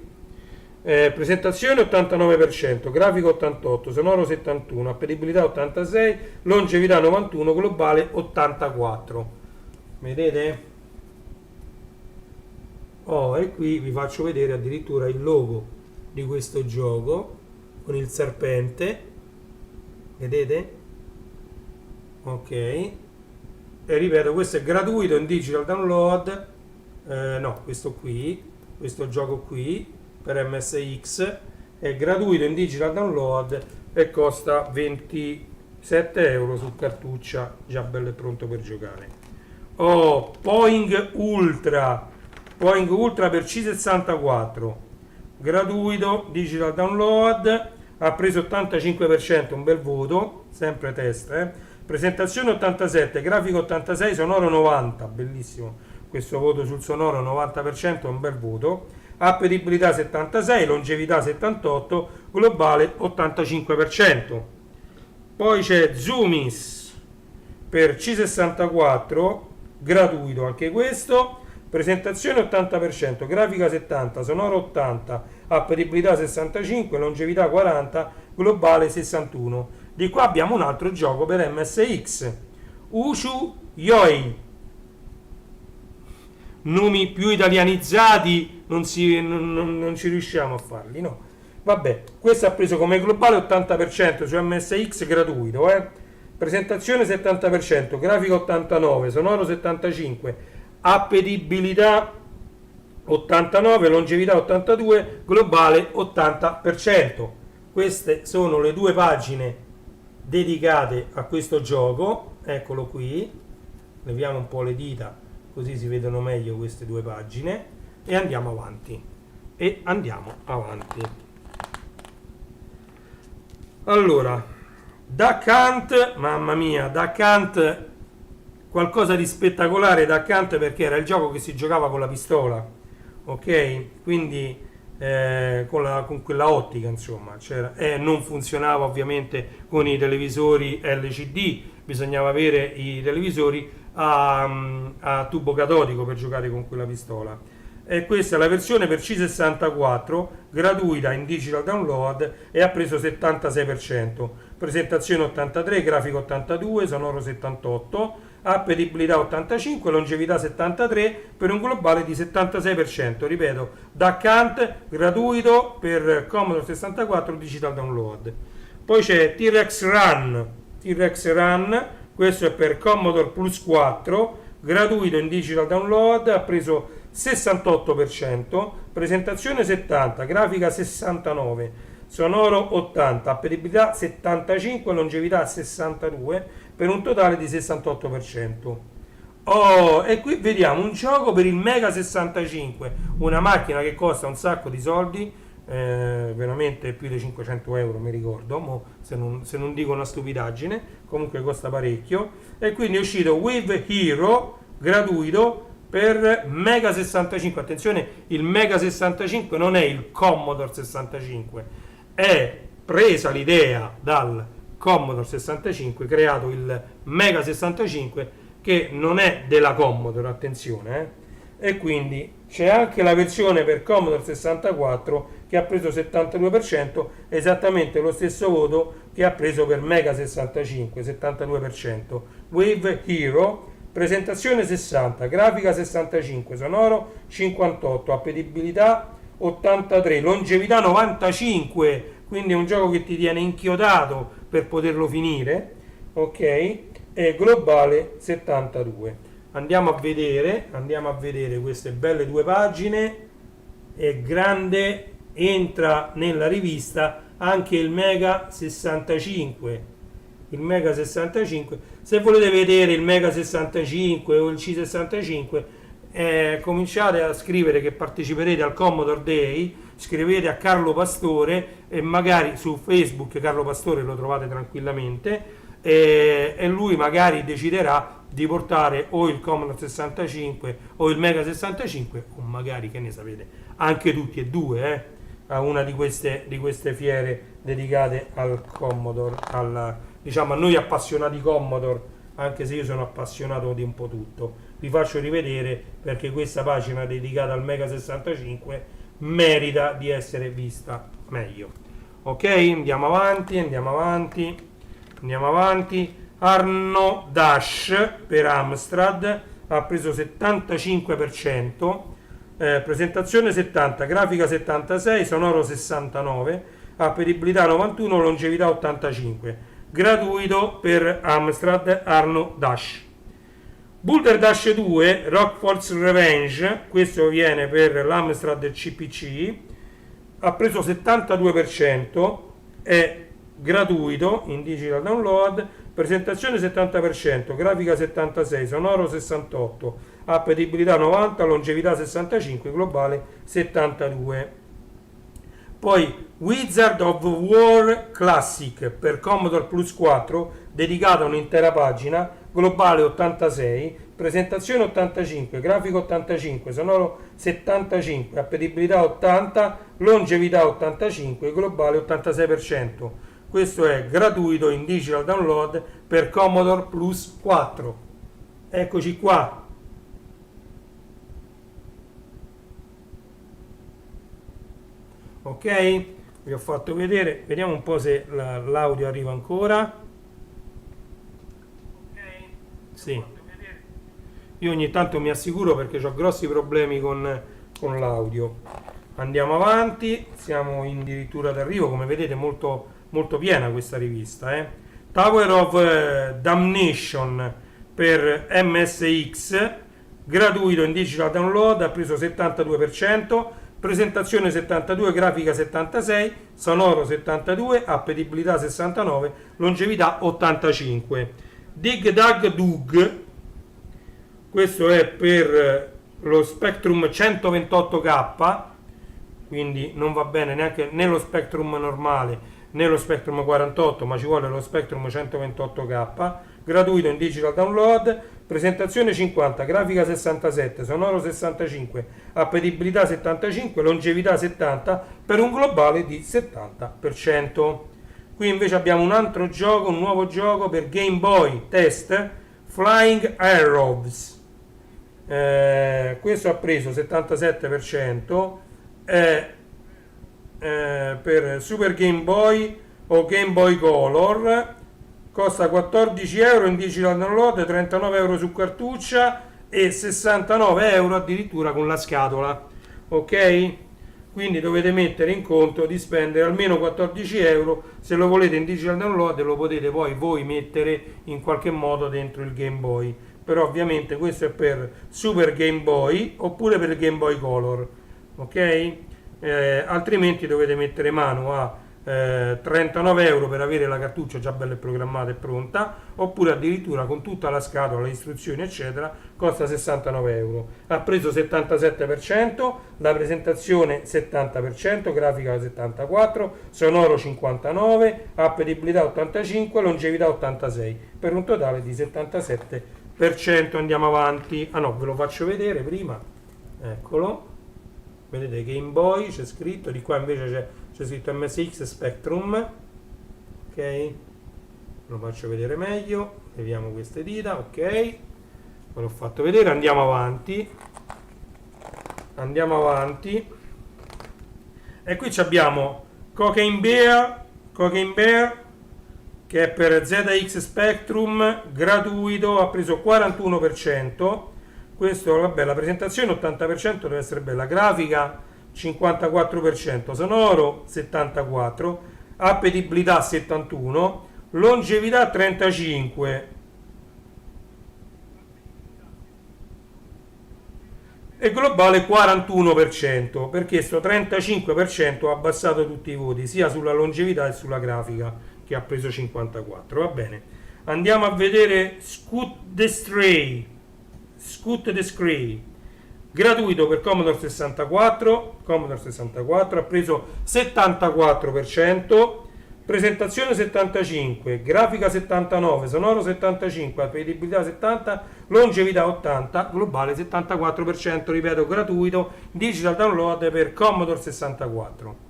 Presentazione 89%, grafico 88, sonoro 71, appetibilità 86, longevità 91, globale 84. Vedete? Oh, e qui vi faccio vedere addirittura il logo di questo gioco con il serpente. Vedete? Ok. E ripeto, questo è gratuito in digital download. No, questo qui, questo gioco qui per MSX è gratuito in digital download e costa 27 euro su cartuccia, già bello e pronto per giocare. Oh, Poing Ultra per C64, gratuito, digital download, ha preso 85%, un bel voto, sempre test, presentazione 87, grafico 86, sonoro 90, bellissimo questo voto sul sonoro, 90%, un bel voto, appetibilità 76, longevità 78, globale 85%. Poi c'è Zoomis per C64, gratuito anche questo, presentazione 80%, grafica 70, sonoro 80, appetibilità 65, longevità 40, globale 61. Di qua abbiamo un altro gioco per MSX, Uchu Yoi. Nomi più italianizzati non ci riusciamo a farli, no? Vabbè, questo ha preso come globale 80% su MSX gratuito, presentazione 70%, grafica 89, sonoro 75, appetibilità 89, longevità 82, globale 80%. Queste sono le due pagine dedicate a questo gioco, eccolo qui, leviamo un po' le dita così si vedono meglio queste due pagine e andiamo avanti. Allora, Duck Hunt, mamma mia, Duck Hunt, qualcosa di spettacolare. Duck Hunt, perché era il gioco che si giocava con la pistola, ok? Quindi con quella ottica, insomma, non funzionava ovviamente con i televisori LCD, bisognava avere i televisori a tubo catodico per giocare con quella pistola. E questa è la versione per C64, gratuita in digital download, e ha preso 76%, presentazione 83, grafico 82, sonoro 78, appetibilità 85, longevità 73, per un globale di 76%. Ripeto, Duck Hunt gratuito per Commodore 64 digital download. Poi c'è T-Rex Run, questo è per Commodore Plus 4, gratuito in digital download, ha preso 68%, presentazione 70, grafica 69, sonoro 80, appetibilità 75, longevità 62, per un totale di 68%. Oh, e qui vediamo un gioco per il Mega 65, una macchina che costa un sacco di soldi, veramente più di 500 euro mi ricordo, se non dico una stupidaggine, comunque costa parecchio, e quindi è uscito With Hero gratuito per Mega 65. Attenzione, il Mega 65 non è il Commodore 65, è presa l'idea dal Commodore 65, creato il Mega 65 che non è della Commodore, attenzione, e quindi c'è anche la versione per Commodore 64 che ha preso 72%, esattamente lo stesso voto che ha preso per Mega 65, 72%. Wave Hero, presentazione 60, grafica 65, sonoro 58, appetibilità 83, longevità 95, quindi è un gioco che ti tiene inchiodato per poterlo finire, ok? E globale 72. Andiamo a vedere queste belle due pagine. È grande, entra nella rivista anche il Mega 65. Il Mega 65, se volete vedere il Mega 65 o il C65, cominciate a scrivere che parteciperete al Commodore Day, scrivete a Carlo Pastore e magari su Facebook Carlo Pastore lo trovate tranquillamente, e lui magari deciderà di portare o il Commodore 65 o il Mega 65, o magari, che ne sapete, anche tutti e due, a una di queste fiere dedicate al Commodore, diciamo a noi appassionati Commodore, anche se io sono appassionato di un po' tutto. Vi faccio rivedere perché questa pagina dedicata al Mega 65 merita di essere vista meglio. Ok, andiamo avanti, andiamo avanti, andiamo avanti. Arno Dash per Amstrad ha preso 75%, presentazione 70, grafica 76, sonoro 69, appetibilità 91, longevità 85, gratuito per Amstrad Arno Dash. Boulder Dash 2 Rock Force Revenge, questo viene per l'Amstrad CPC, ha preso 72%, è gratuito in digital download, presentazione 70%, grafica 76, sonoro 68, appetibilità 90, longevità 65, globale 72. Poi Wizard of War Classic per Commodore Plus 4, dedicata a un'intera pagina, globale 86, presentazione 85, grafico 85, sonoro 75, appetibilità 80, longevità 85, globale 86%. Questo è gratuito in digital download per Commodore Plus 4. Eccoci qua. Ok, vi ho fatto vedere, vediamo un po' se l'audio arriva ancora. Sì, io ogni tanto mi assicuro perché ho grossi problemi con l'audio. Andiamo avanti, siamo addirittura d'arrivo, come vedete molto, molto piena questa rivista. Tower of Damnation per MSX, gratuito in digital download, ha preso 72%, presentazione 72, grafica 76, sonoro 72, appetibilità 69, longevità 85. Dig Dug Dug, questo è per lo Spectrum 128K, quindi non va bene neanche né lo Spectrum normale né lo Spectrum 48, ma ci vuole lo Spectrum 128K, gratuito in digital download, presentazione 50, grafica 67, sonoro 65, appetibilità 75, longevità 70, per un globale di 70%. Qui invece abbiamo un altro gioco, un nuovo gioco per Game Boy Test, Flying Arrows. Questo ha preso 77%, per Super Game Boy o Game Boy Color, costa 14 euro in digital download, 39 euro su cartuccia e 69 euro addirittura con la scatola. Ok? Quindi dovete mettere in conto di spendere almeno 14 euro. Se lo volete in digital download lo potete poi voi mettere in qualche modo dentro il Game Boy, però ovviamente questo è per Super Game Boy oppure per il Game Boy Color, ok? Altrimenti dovete mettere mano a 39 euro per avere la cartuccia già bella e programmata e pronta, oppure addirittura con tutta la scatola, le istruzioni eccetera, costa 69 euro. Ha preso 77%, la presentazione 70%, grafica 74, sonoro 59, appetibilità 85, longevità 86, per un totale di 77%. Andiamo avanti. Ah no, ve lo faccio vedere prima, eccolo, vedete Game Boy, c'è scritto, di qua invece c'è scritto MSX Spectrum, ok, ve lo faccio vedere meglio, leviamo queste dita, ok, ve l'ho fatto vedere. Andiamo avanti, e qui abbiamo Cocaine Bear che è per ZX Spectrum, gratuito, ha preso 41%. Questo, vabbè, la presentazione 80% deve essere bella, grafica 54%, sonoro 74%, appetibilità 71%, longevità 35%. E globale 41%, perché sto 35% ha abbassato tutti i voti, sia sulla longevità che sulla grafica, che ha preso 54%. Va bene, andiamo a vedere Scoot the Stray. gratuito per Commodore 64, ha preso 74%, presentazione 75, grafica 79, sonoro 75, appetibilità 70, longevità 80, globale 74%, ripeto, gratuito, digital download per Commodore 64.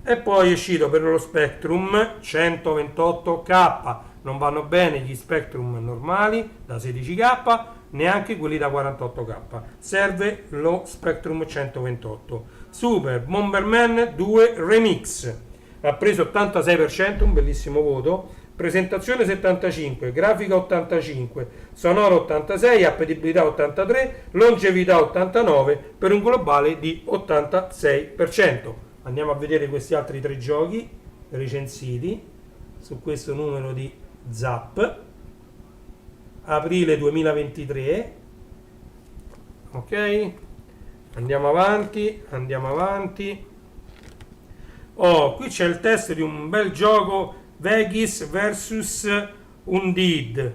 E poi è uscito per lo Spectrum 128K, non vanno bene gli Spectrum normali da 16K, neanche quelli da 48K, serve lo Spectrum 128. Super Bomberman 2 Remix, ha preso 86%, un bellissimo voto, presentazione 75, grafica 85, sonoro 86, appetibilità 83, longevità 89, per un globale di 86%. Andiamo a vedere questi altri tre giochi recensiti su questo numero di Zap, aprile 2023. Ok, andiamo avanti. Oh, qui c'è il test di un bel gioco, Vegas vs Undead,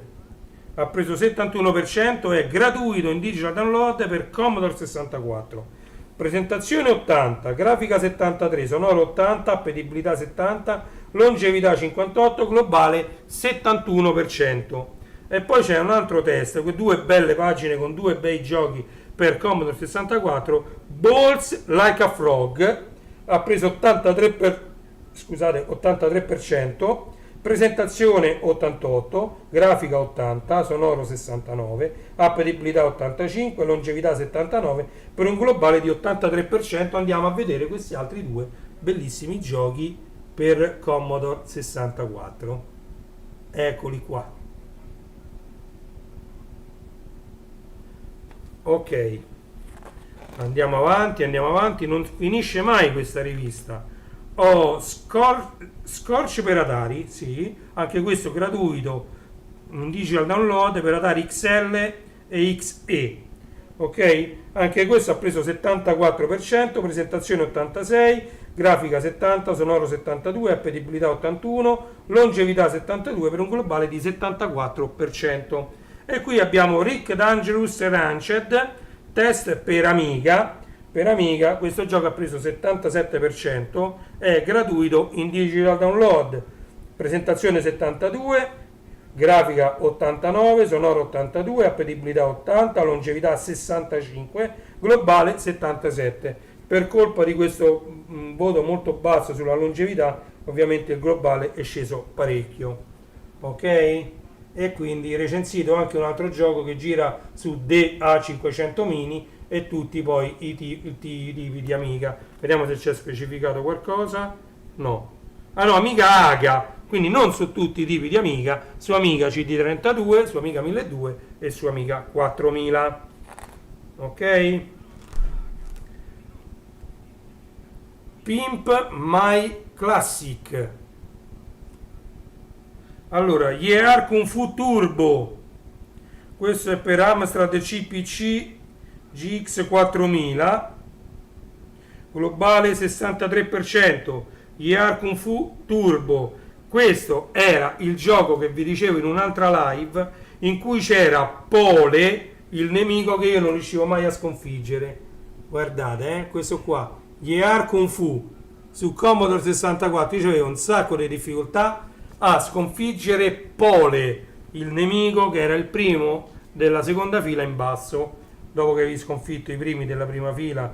ha preso 71%, è gratuito in digital download per Commodore 64. Presentazione 80, grafica 73, sonoro 80, appetibilità 70, longevità 58, globale 71%. E poi c'è un altro test, due belle pagine con due bei giochi per Commodore 64, Balls Like a Frog, ha preso 83%, presentazione 88, grafica 80, sonoro 69, appetibilità 85, longevità 79, per un globale di 83%. Andiamo a vedere questi altri due bellissimi giochi per Commodore 64. Eccoli qua. Ok, andiamo avanti, non finisce mai questa rivista. Scorch per Atari, sì, anche questo gratuito, un digital download per Atari XL e XE. Ok, anche questo ha preso 74%, presentazione 86, grafica 70, sonoro 72, appetibilità 81, longevità 72, per un globale di 74%. E qui abbiamo Rick Dangerous Ranched, test per Amiga. Per Amiga questo gioco ha preso 77%, è gratuito in digital download, presentazione 72, grafica 89, sonoro 82, appetibilità 80, longevità 65, globale 77. Per colpa di questo voto molto basso sulla longevità, ovviamente il globale è sceso parecchio. Ok? E quindi recensito anche un altro gioco che gira su DA500 Mini e tutti poi i tipi di Amiga. Vediamo se c'è specificato qualcosa. No. Ah no, Amiga AGA, quindi non su tutti i tipi di Amiga, su Amiga CD32, su Amiga 1200 e su Amiga 4000. Ok? Pimp My Classic. Allora, Year Kung Fu Turbo. Questo è per Amstrad CPC GX4000, globale 63%. Year Kung Fu Turbo, questo era il gioco che vi dicevo in un'altra live in cui c'era Pole, il nemico che io non riuscivo mai a sconfiggere. Guardate, questo qua, Year Kung Fu su Commodore 64. Io avevo un sacco di difficoltà a sconfiggere Pole, il nemico che era il primo della seconda fila in basso. Dopo che avevi sconfitto i primi della prima fila,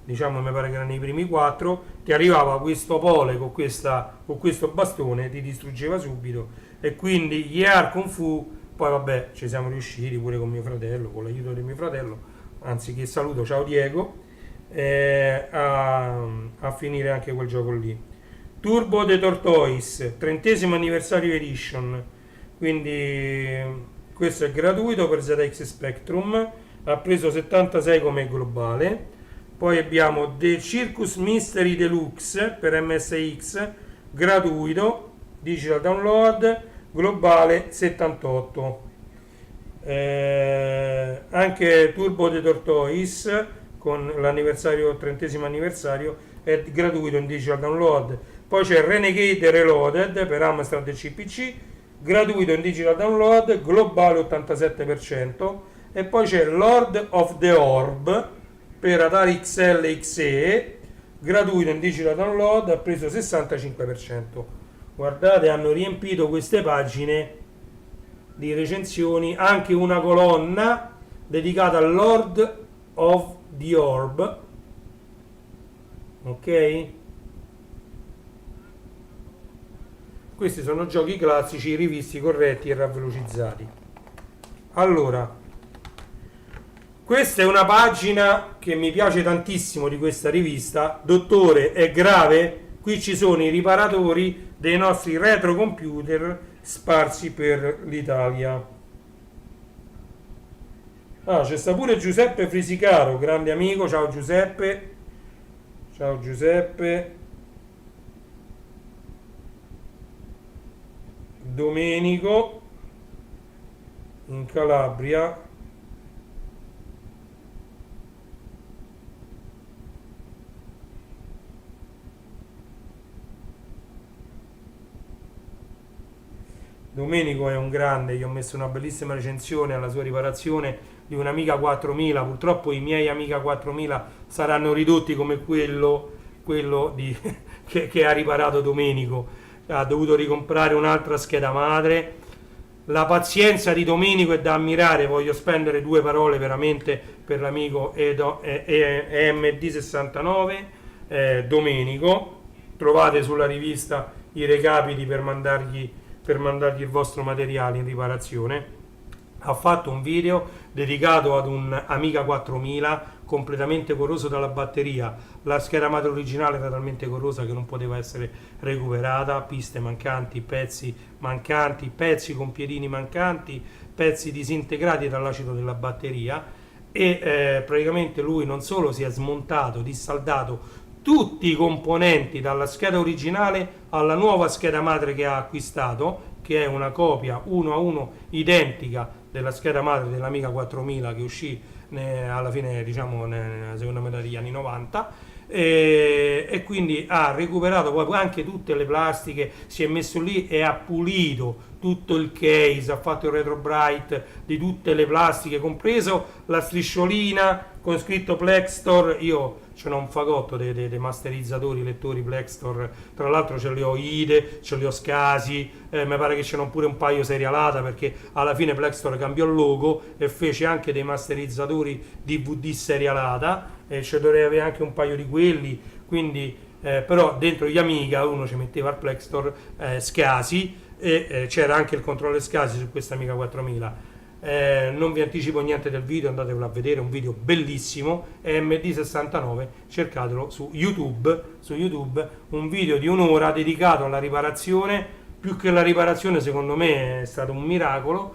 diciamo mi pare che erano i primi 4, ti arrivava questo Pole con questo bastone, ti distruggeva subito. E quindi Year Kung Fu, poi vabbè ci siamo riusciti pure con mio fratello, con l'aiuto di mio fratello, anzi che saluto, ciao Diego, a finire anche quel gioco lì. Turbo The Tortoise 30° anniversario edition, quindi questo è gratuito per ZX Spectrum, ha preso 76 come globale. Poi abbiamo The Circus Mystery Deluxe per MSX, gratuito, digital download, globale 78. Anche Turbo The Tortoise con l'anniversario, 30° anniversario, è gratuito in digital download. Poi c'è Renegade Reloaded per Amstrad CPC, gratuito in digital download, globale 87%. E poi c'è Lord of the Orb per Atari XL e XE, gratuito in digital download, ha preso 65%. Guardate, hanno riempito queste pagine di recensioni, anche una colonna dedicata al Lord of the Orb, ok? Questi sono giochi classici rivisti, corretti e ravvelocizzati. Allora, questa è una pagina che mi piace tantissimo di questa rivista. Dottore, è grave? Qui ci sono i riparatori dei nostri retrocomputer sparsi per l'Italia. Ah, c'è sta pure Giuseppe Frisicaro, grande amico. Ciao Giuseppe. Ciao Giuseppe. Domenico in Calabria. Domenico è un grande, gli ho messo una bellissima recensione alla sua riparazione di un Amiga 4000. Purtroppo i miei Amiga 4000 saranno ridotti come quello che ha riparato Domenico. Ha dovuto ricomprare un'altra scheda madre. La pazienza di Domenico è da ammirare. Voglio spendere due parole veramente per l'amico EMD69 Domenico. Trovate sulla rivista i recapiti per mandargli il vostro materiale in riparazione. Ha fatto un video dedicato ad un Amiga 4000 completamente corroso dalla batteria. La scheda madre originale era talmente corrosa che non poteva essere recuperata, piste mancanti, pezzi con piedini mancanti, pezzi disintegrati dall'acido della batteria, e praticamente lui non solo si è smontato, dissaldato tutti i componenti dalla scheda originale alla nuova scheda madre che ha acquistato, che è una copia 1 a 1 identica della scheda madre dell'Amiga 4000 che uscì alla fine, diciamo, nella seconda metà degli anni 90, e quindi ha recuperato poi anche tutte le plastiche, si è messo lì e ha pulito tutto il case, ha fatto il retro bright di tutte le plastiche, compreso la strisciolina con scritto Plextor. Io ce n'ho un fagotto dei masterizzatori, lettori Plextor, tra l'altro ce li ho IDE, ce li ho SCSI, mi pare che ce n'ho pure un paio serialata, perché alla fine Plextor cambiò il logo e fece anche dei masterizzatori DVD serialata, e ci dovrei avere anche un paio di quelli, quindi però dentro gli Amiga uno ci metteva il Plextor SCSI, e c'era anche il controller SCSI su questa Amiga 4000. Non vi anticipo niente del video, andatevelo a vedere, un video bellissimo, MD69, cercatelo su YouTube, un video di un'ora dedicato alla riparazione. Più che la riparazione, secondo me è stato un miracolo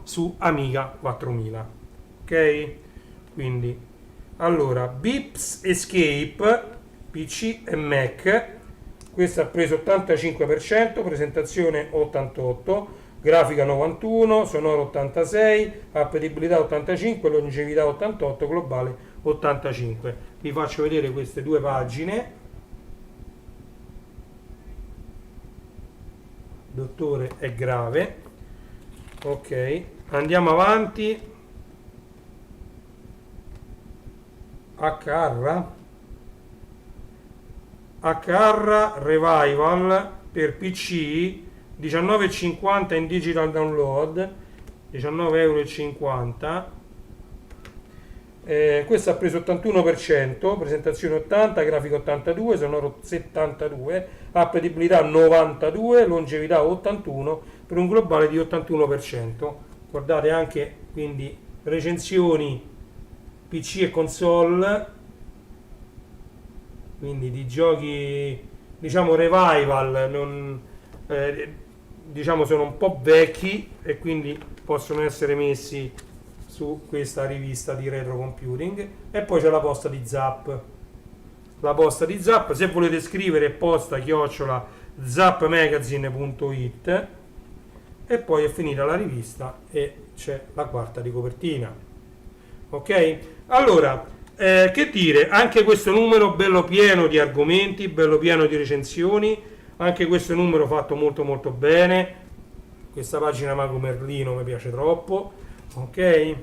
su Amiga 4000, ok? Quindi allora, Beeps Escape PC e Mac, questo ha preso 85%, presentazione 88, grafica 91, sonoro 86, appetibilità 85, longevità 88, globale 85. Vi faccio vedere queste due pagine. Dottore, è grave. Ok, andiamo avanti. HR Revival per PC 19,50 in digital download, 19,50 €. Questo ha preso 81%, presentazione 80, grafica 82, sonoro 72, appetibilità 92, longevità 81, per un globale di 81%. Guardate anche quindi recensioni PC e console, quindi di giochi, diciamo, revival, diciamo sono un po' vecchi e quindi possono essere messi su questa rivista di retro computing. E poi c'è la posta di Zap. Se volete scrivere, posta @zappmagazine.it, e poi è finita la rivista e c'è la quarta di copertina. Ok? Allora, che dire, anche questo numero bello pieno di argomenti, bello pieno di recensioni, anche questo numero fatto molto molto bene. Questa pagina Mago Merlino mi piace troppo, ok?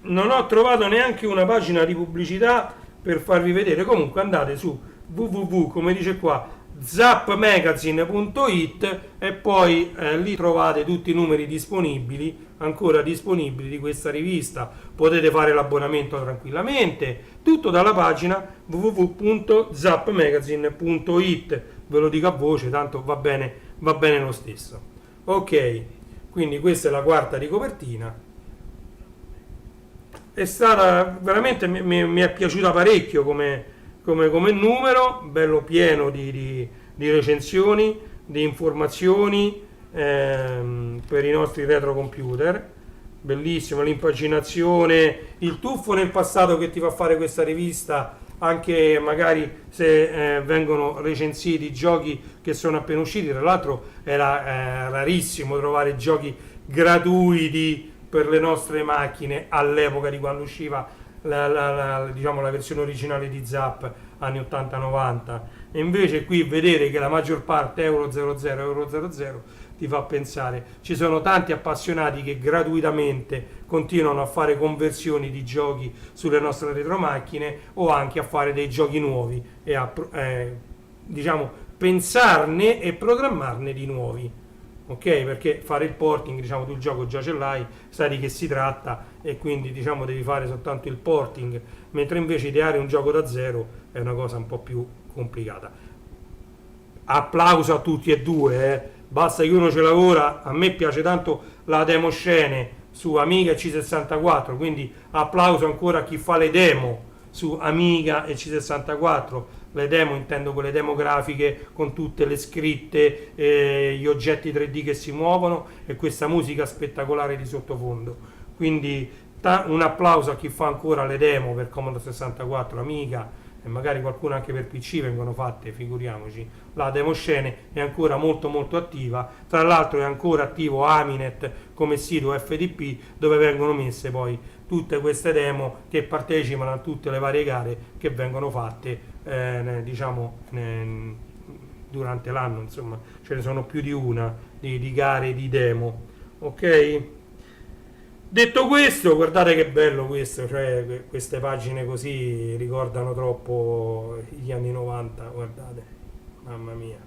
non ho trovato neanche una pagina di pubblicità per farvi vedere. Comunque andate su www, come dice qua, zappmagazine.it e poi lì trovate tutti i numeri disponibili, ancora disponibili, di questa rivista. Potete fare l'abbonamento tranquillamente, tutto dalla pagina www.zappmagazine.it. Ve lo dico a voce, tanto va bene lo stesso. Ok, quindi questa è la quarta di copertina. È stata veramente, mi è piaciuta parecchio come numero, bello pieno di recensioni, di informazioni per i nostri retrocomputer. Bellissimo, l'impaginazione, il tuffo nel passato che ti fa fare questa rivista, anche magari se vengono recensiti giochi che sono appena usciti. Tra l'altro era rarissimo trovare giochi gratuiti per le nostre macchine all'epoca di quando usciva diciamo, la versione originale di Zap, anni 80-90. E invece qui vedere che la maggior parte Euro 00, Euro 00 ti fa pensare. Ci sono tanti appassionati che gratuitamente continuano a fare conversioni di giochi sulle nostre retromacchine, o anche a fare dei giochi nuovi e a diciamo pensarne e programmarne di nuovi. Ok, perché fare il porting, diciamo, tu il gioco già ce l'hai, sai di che si tratta, e quindi diciamo devi fare soltanto il porting, mentre invece ideare un gioco da zero è una cosa un po' più complicata. Applauso a tutti e due, basta che uno ce lavora. A me piace tanto la demo scene su Amiga e C64, quindi applauso ancora a chi fa le demo su Amiga e C64. Le demo intendo quelle demo grafiche con tutte le scritte, gli oggetti 3D che si muovono e questa musica spettacolare di sottofondo. Quindi un applauso a chi fa ancora le demo per Commodore 64, Amiga, e magari qualcuno anche per PC vengono fatte, figuriamoci. La demo scene è ancora molto molto attiva. Tra l'altro è ancora attivo Aminet come sito FTP, dove vengono messe poi tutte queste demo che partecipano a tutte le varie gare che vengono fatte diciamo durante l'anno. Insomma, ce ne sono più di una di gare di demo. Ok, detto questo, guardate che bello questo, cioè queste pagine così ricordano troppo gli anni 90. Guardate, mamma mia.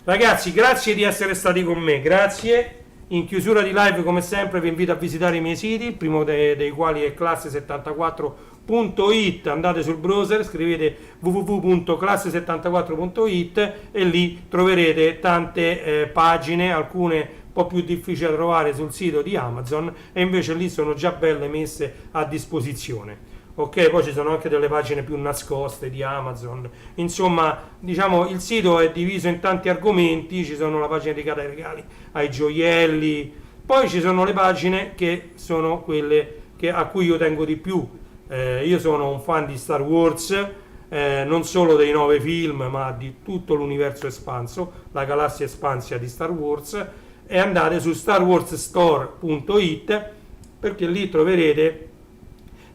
Ragazzi, grazie di essere stati con me, grazie. In chiusura di live, come sempre, vi invito a visitare i miei siti, il primo dei quali è classe74.it. Andate sul browser, scrivete www.classe74.it e lì troverete tante pagine, alcune un po' più difficili da trovare sul sito di Amazon, e invece lì sono già belle messe a disposizione. Ok, poi ci sono anche delle pagine più nascoste di Amazon. Insomma, diciamo, il sito è diviso in tanti argomenti. Ci sono la pagina dedicata ai regali, ai gioielli, poi ci sono le pagine che sono quelle a cui io tengo di più. Io sono un fan di Star Wars, non solo dei 9 film, ma di tutto l'universo espanso, la galassia espansia di Star Wars. E andate su starwarsstore.it, perché lì troverete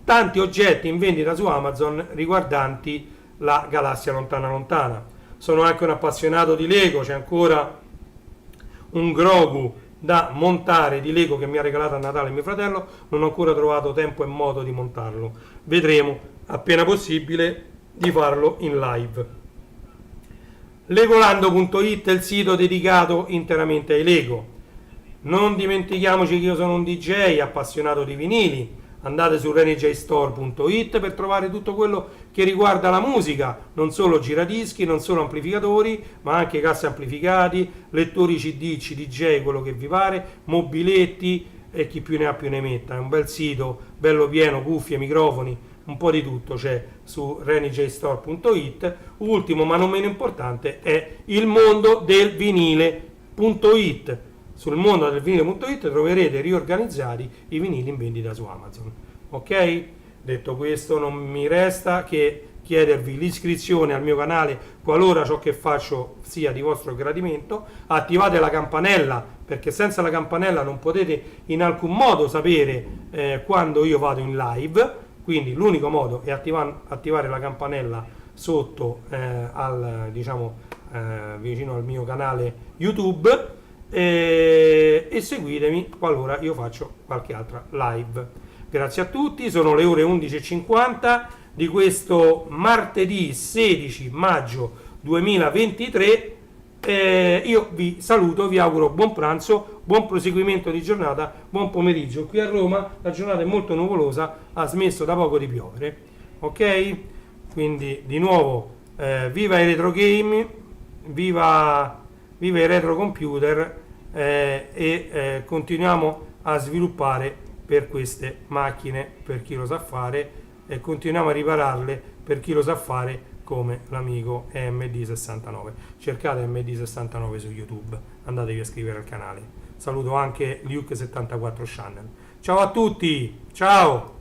tanti oggetti in vendita su Amazon riguardanti la galassia lontana lontana. Sono anche un appassionato di Lego, c'è ancora un Grogu da montare di Lego che mi ha regalato a Natale mio fratello, non ho ancora trovato tempo e modo di montarlo. Vedremo appena possibile di farlo in live. Legolando.it è il sito dedicato interamente ai Lego. Non dimentichiamoci che io sono un DJ appassionato di vinili. Andate su renijstore.it per trovare tutto quello che riguarda la musica, non solo giradischi, non solo amplificatori, ma anche casse amplificati, lettori CD, CDJ, quello che vi pare, mobiletti e chi più ne ha più ne metta. È un bel sito, bello pieno, cuffie, microfoni, un po' di tutto c'è su renijstore.it. Ultimo ma non meno importante è il mondo del vinile.it. Sul mondo del vinile.it troverete riorganizzati i vinili in vendita su Amazon. Ok? Detto questo, non mi resta che chiedervi l'iscrizione al mio canale qualora ciò che faccio sia di vostro gradimento. Attivate la campanella, perché senza la campanella non potete in alcun modo sapere quando io vado in live. Quindi l'unico modo è attivare la campanella sotto vicino al mio canale YouTube. e seguitemi qualora io faccio qualche altra live. Grazie a tutti, sono le ore 11:50 di questo martedì 16 maggio 2023. Io vi saluto, vi auguro buon pranzo, buon proseguimento di giornata, buon pomeriggio. Qui a Roma la giornata è molto nuvolosa, ha smesso da poco di piovere. Ok? Quindi di nuovo viva i retro game, viva i retro computer, continuiamo a sviluppare per queste macchine, per chi lo sa fare, e continuiamo a ripararle per chi lo sa fare, come l'amico MD69. Cercate MD69 su YouTube, andatevi a iscrivere al canale. Saluto anche Luke74 Channel. Ciao a tutti, ciao!